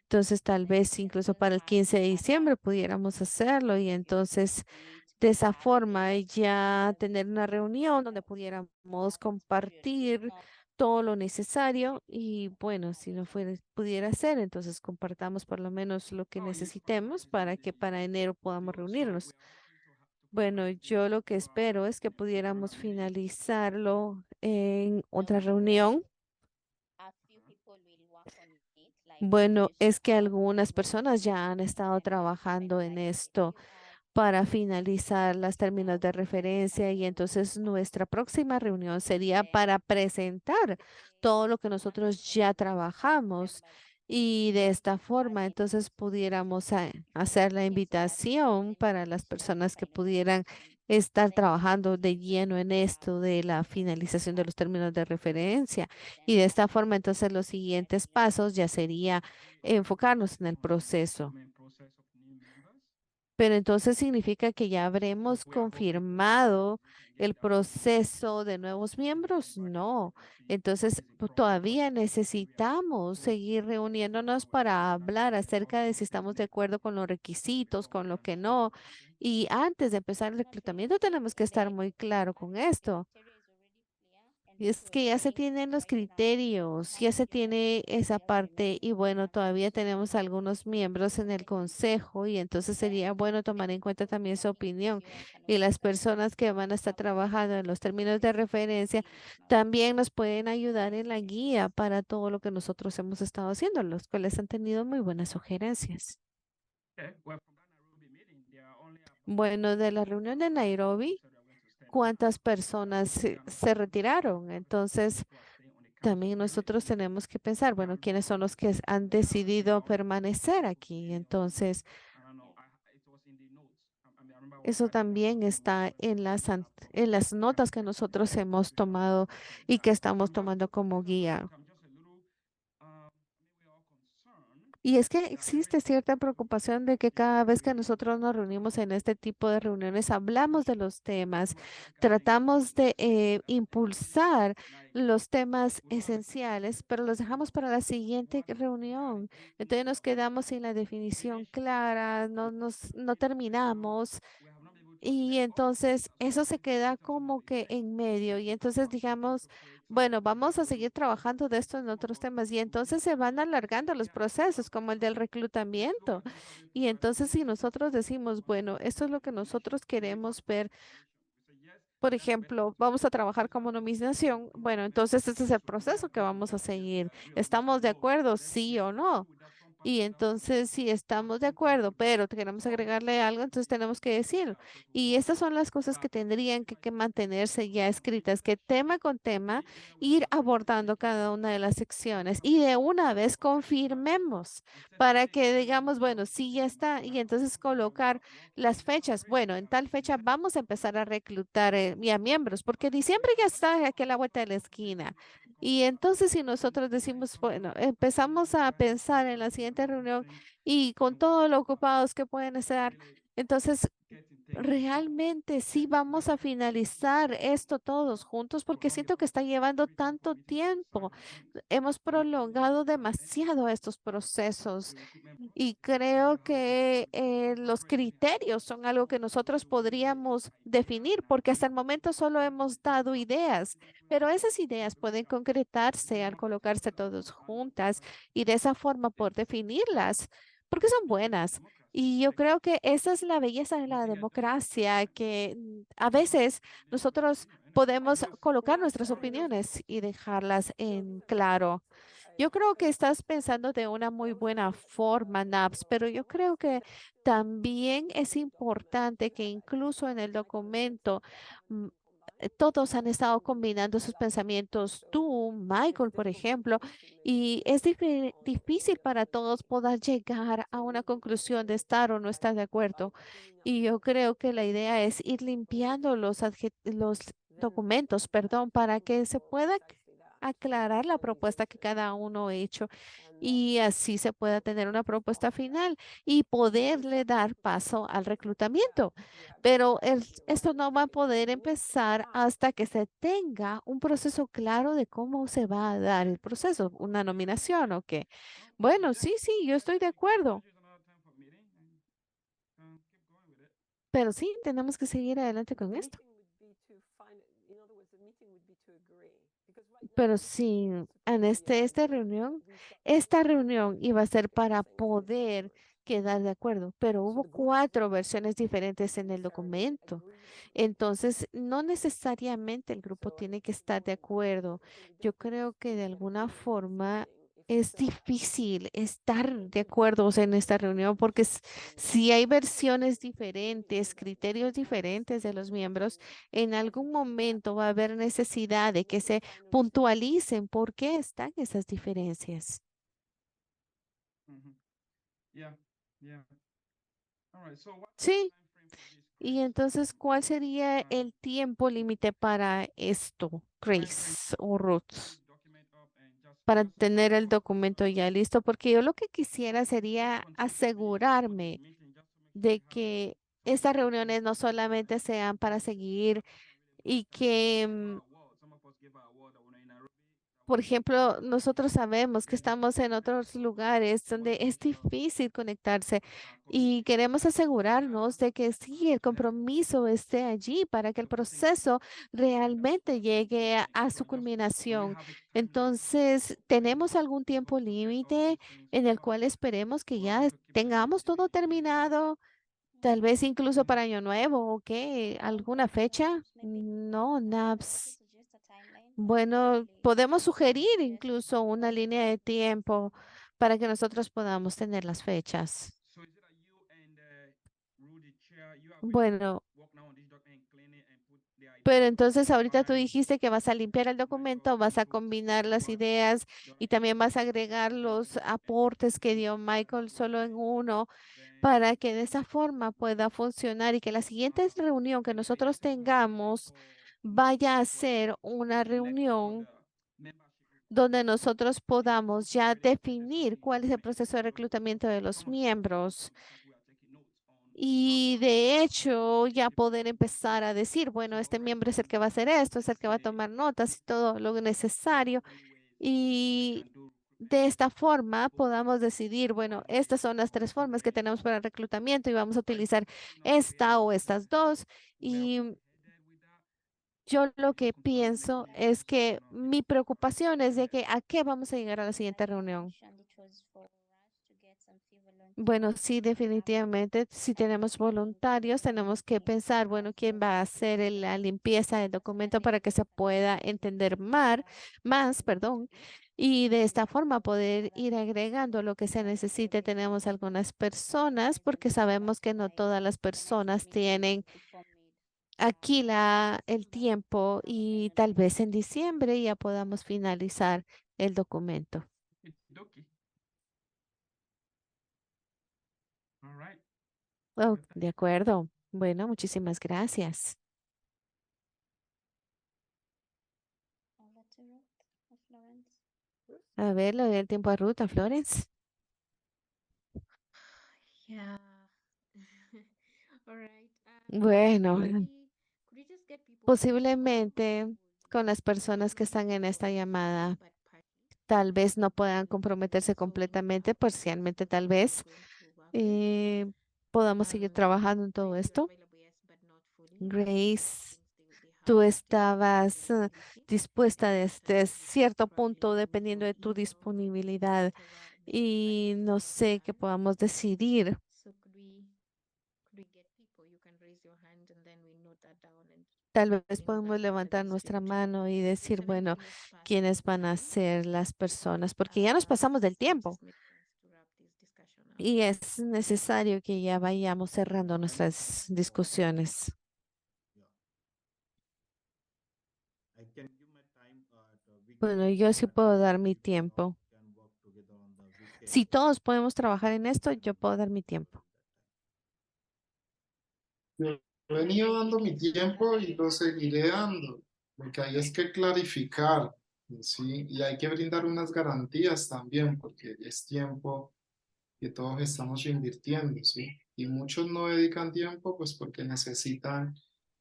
Entonces, tal vez incluso para el 15 de diciembre pudiéramos hacerlo y entonces de esa forma ya tener una reunión donde pudiéramos compartir todo lo necesario y bueno, si no pudiera ser, entonces compartamos por lo menos lo que necesitemos para que para enero podamos reunirnos. Bueno, yo lo que espero es que pudiéramos finalizarlo en otra reunión. Bueno, es que algunas personas ya han estado trabajando en esto para finalizar las términos de referencia y entonces nuestra próxima reunión sería para presentar todo lo que nosotros ya trabajamos y de esta forma entonces pudiéramos hacer la invitación para las personas que pudieran estar trabajando de lleno en esto de la finalización de los términos de referencia y de esta forma entonces los siguientes pasos ya sería enfocarnos en el proceso. Pero entonces significa que ya habremos confirmado el proceso de nuevos miembros. No. Entonces, todavía necesitamos seguir reuniéndonos para hablar acerca de si estamos de acuerdo con los requisitos, con lo que no. Y antes de empezar el reclutamiento tenemos que estar muy claro con esto. Y es que ya se tienen los criterios, ya se tiene esa parte y bueno, todavía tenemos algunos miembros en el consejo y entonces sería bueno tomar en cuenta también su opinión. Y las personas que van a estar trabajando en los términos de referencia también nos pueden ayudar en la guía para todo lo que nosotros hemos estado haciendo, los cuales han tenido muy buenas sugerencias. Bueno, de la reunión de Nairobi, ¿cuántas personas se retiraron? Entonces, también nosotros tenemos que pensar, bueno, ¿quiénes son los que han decidido permanecer aquí? Entonces, eso también está en en las notas que nosotros hemos tomado y que estamos tomando como guía. Y es que existe cierta preocupación de que cada vez que nosotros nos reunimos en este tipo de reuniones, hablamos de los temas, tratamos de impulsar los temas esenciales, pero los dejamos para la siguiente reunión. Entonces nos quedamos sin la definición clara, no terminamos. Y entonces eso se queda como que en medio. Y entonces digamos, bueno, vamos a seguir trabajando de esto en otros temas. Y entonces se van alargando los procesos, como el del reclutamiento. Y entonces si nosotros decimos, bueno, esto es lo que nosotros queremos ver. Por ejemplo, vamos a trabajar como nominación. Bueno, entonces este es el proceso que vamos a seguir. ¿Estamos de acuerdo, sí o no? Y entonces, si estamos de acuerdo, pero queremos agregarle algo, entonces tenemos que decirlo. Y estas son las cosas que tendrían que mantenerse ya escritas, que tema con tema, ir abordando cada una de las secciones y de una vez confirmemos para que digamos, bueno, sí, ya está. Y entonces colocar las fechas. Bueno, en tal fecha vamos a empezar a reclutar a miembros, porque diciembre ya está aquí a la vuelta de la esquina. Y entonces si nosotros decimos, bueno, empezamos a pensar en la siguiente reunión y con todo lo ocupados que pueden estar, entonces realmente sí vamos a finalizar esto todos juntos porque siento que está llevando tanto tiempo. Hemos prolongado demasiado estos procesos y creo que los criterios son algo que nosotros podríamos definir porque hasta el momento solo hemos dado ideas, pero esas ideas pueden concretarse al colocarse todos juntas y de esa forma por definirlas porque son buenas. Y yo creo que esa es la belleza de la democracia, que a veces nosotros podemos colocar nuestras opiniones y dejarlas en claro. Yo creo que estás pensando de una muy buena forma, Naps, pero yo creo que también es importante que incluso en el documento mm, todos han estado combinando sus pensamientos. Tú, Michael, por ejemplo, y es difícil para todos poder llegar a una conclusión de estar o no estar de acuerdo. Y yo creo que la idea es ir limpiando los documentos, perdón, para que se pueda aclarar la propuesta que cada uno ha hecho y así se pueda tener una propuesta final y poderle dar paso al reclutamiento. Pero esto no va a poder empezar hasta que se tenga un proceso claro de cómo se va a dar el proceso, una nominación o qué. Bueno, sí, sí, yo estoy de acuerdo. Pero sí, tenemos que seguir adelante con esto. Pero sí, en esta reunión iba a ser para poder quedar de acuerdo, pero hubo 4 versiones diferentes en el documento. Entonces, no necesariamente el grupo tiene que estar de acuerdo. Yo creo que de alguna forma es difícil estar de acuerdo en esta reunión porque si hay versiones diferentes, criterios diferentes de los miembros, en algún momento va a haber necesidad de que se puntualicen por qué están esas diferencias. Sí, y entonces, ¿cuál sería el tiempo límite para esto, Grace o Ruth? Para tener el documento ya listo, porque yo lo que quisiera sería asegurarme de que estas reuniones no solamente sean para seguir y que por ejemplo, nosotros sabemos que estamos en otros lugares donde es difícil conectarse y queremos asegurarnos de que sí, el compromiso esté allí para que el proceso realmente llegue a su culminación. Entonces, ¿tenemos algún tiempo límite en el cual esperemos que ya tengamos todo terminado? Tal vez incluso para Año Nuevo, ¿o qué? ¿Alguna fecha? No, Naps. Bueno, podemos sugerir incluso una línea de tiempo para que nosotros podamos tener las fechas. Bueno, pero entonces ahorita tú dijiste que vas a limpiar el documento, vas a combinar las ideas y también vas a agregar los aportes que dio Michael solo en uno para que de esa forma pueda funcionar y que la siguiente reunión que nosotros tengamos vaya a ser una reunión donde nosotros podamos ya definir cuál es el proceso de reclutamiento de los miembros y de hecho ya poder empezar a decir, bueno, este miembro es el que va a hacer esto, es el que va a tomar notas y todo lo necesario. Y de esta forma podamos decidir, bueno, estas son las tres formas que tenemos para el reclutamiento y vamos a utilizar esta o estas dos. Y yo lo que pienso es que mi preocupación es de que a qué vamos a llegar a la siguiente reunión. Bueno, sí, definitivamente, si tenemos voluntarios, tenemos que pensar, bueno, quién va a hacer la limpieza del documento para que se pueda entender más, perdón, y de esta forma poder ir agregando lo que se necesite. Tenemos algunas personas, porque sabemos que no todas las personas tienen aquí el tiempo y tal vez en diciembre ya podamos finalizar el documento. Okey-dokey. All right. Oh, de acuerdo. Bueno, muchísimas gracias. A ver, le doy el tiempo a Ruth, a Florence. Yeah. All right. Bueno, Could we just get people posiblemente con las personas que están en esta llamada, tal vez no puedan comprometerse completamente, parcialmente tal vez. Podamos seguir trabajando en todo esto. Grace, tú estabas dispuesta desde cierto punto, dependiendo de tu disponibilidad, y no sé qué podamos decidir. Tal vez podemos levantar nuestra mano y decir, bueno, quiénes van a ser las personas, porque ya nos pasamos del tiempo y es necesario que ya vayamos cerrando nuestras discusiones. Bueno, yo sí puedo dar mi tiempo. Si todos podemos trabajar en esto, yo puedo dar mi tiempo. Yo he venido dando mi tiempo y lo seguiré dando, porque hay es que clarificar, ¿sí? Y hay que brindar unas garantías también, porque es tiempo que todos estamos invirtiendo, ¿sí? Y muchos no dedican tiempo, pues porque necesitan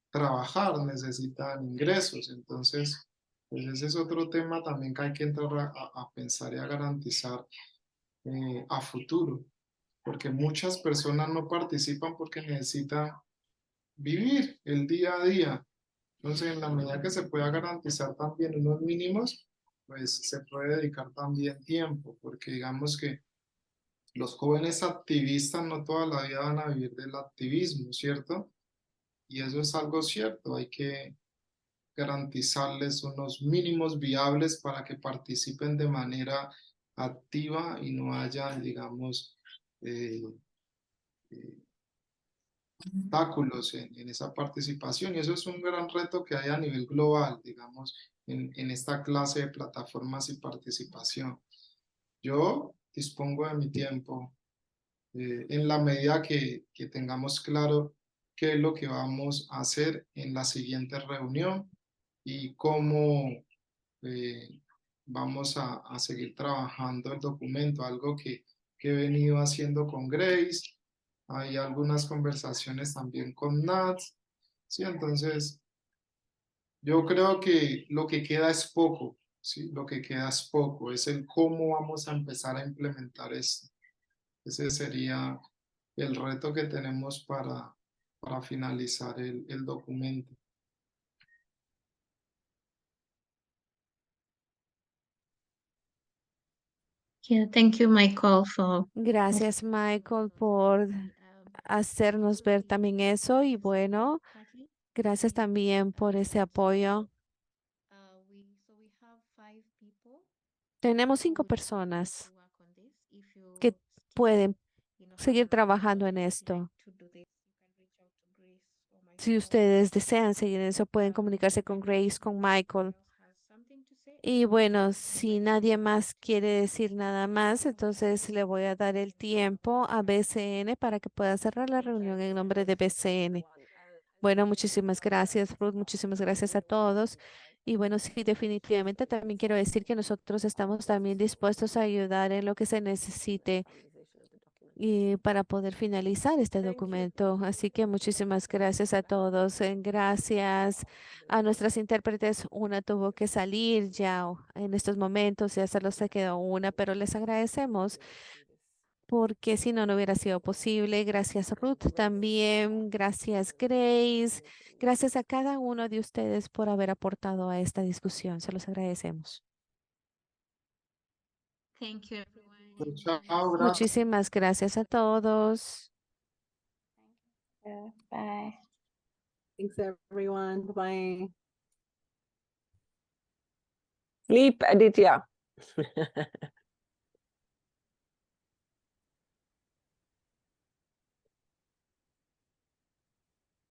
trabajar, necesitan ingresos. Entonces, pues ese es otro tema también que hay que entrar a pensar y a garantizar a futuro, porque muchas personas no participan porque necesitan vivir el día a día. Entonces, en la medida que se pueda garantizar también unos mínimos, pues se puede dedicar también tiempo, porque digamos que los jóvenes activistas no toda la vida van a vivir del activismo, ¿cierto? Y eso es algo cierto, hay que garantizarles unos mínimos viables para que participen de manera activa y no haya, digamos, eh, eh, obstáculos en esa participación. Y eso es un gran reto que hay a nivel global, digamos, en esta clase de plataformas y participación. Yo dispongo de mi tiempo en la medida que tengamos claro qué es lo que vamos a hacer en la siguiente reunión y cómo eh, vamos a seguir trabajando el documento, algo que he venido haciendo con Grace, hay algunas conversaciones también con Nats, ¿sí? Entonces, yo creo que lo que queda es poco, ¿sí? Lo que queda es poco, es el cómo vamos a empezar a implementar esto. Ese sería el reto que tenemos para finalizar el documento. Yeah, thank you, Michael, for Gracias, Michael, por hacernos ver también eso y bueno, gracias también por ese apoyo. Tenemos 5 personas que pueden seguir trabajando en esto. Si ustedes desean seguir en eso, pueden comunicarse con Grace, con Michael. Y bueno, si nadie más quiere decir nada más, entonces le voy a dar el tiempo a BCN para que pueda cerrar la reunión en nombre de BCN. Bueno, muchísimas gracias, Ruth. Muchísimas gracias a todos. Y bueno, sí, definitivamente también quiero decir que nosotros estamos también dispuestos a ayudar en lo que se necesite y para poder finalizar este documento. Así que muchísimas gracias a todos. Gracias a nuestras intérpretes. Una tuvo que salir ya en estos momentos, ya solo se quedó una, pero les agradecemos porque si no, no hubiera sido posible. Gracias, Ruth, también. Gracias, Grace. Gracias a cada uno de ustedes por haber aportado a esta discusión. Se los agradecemos. thank you, everyone. Chao, gracias. Muchísimas gracias a todos. Bye. Thanks, everyone. Bye. Sleep, Aditya.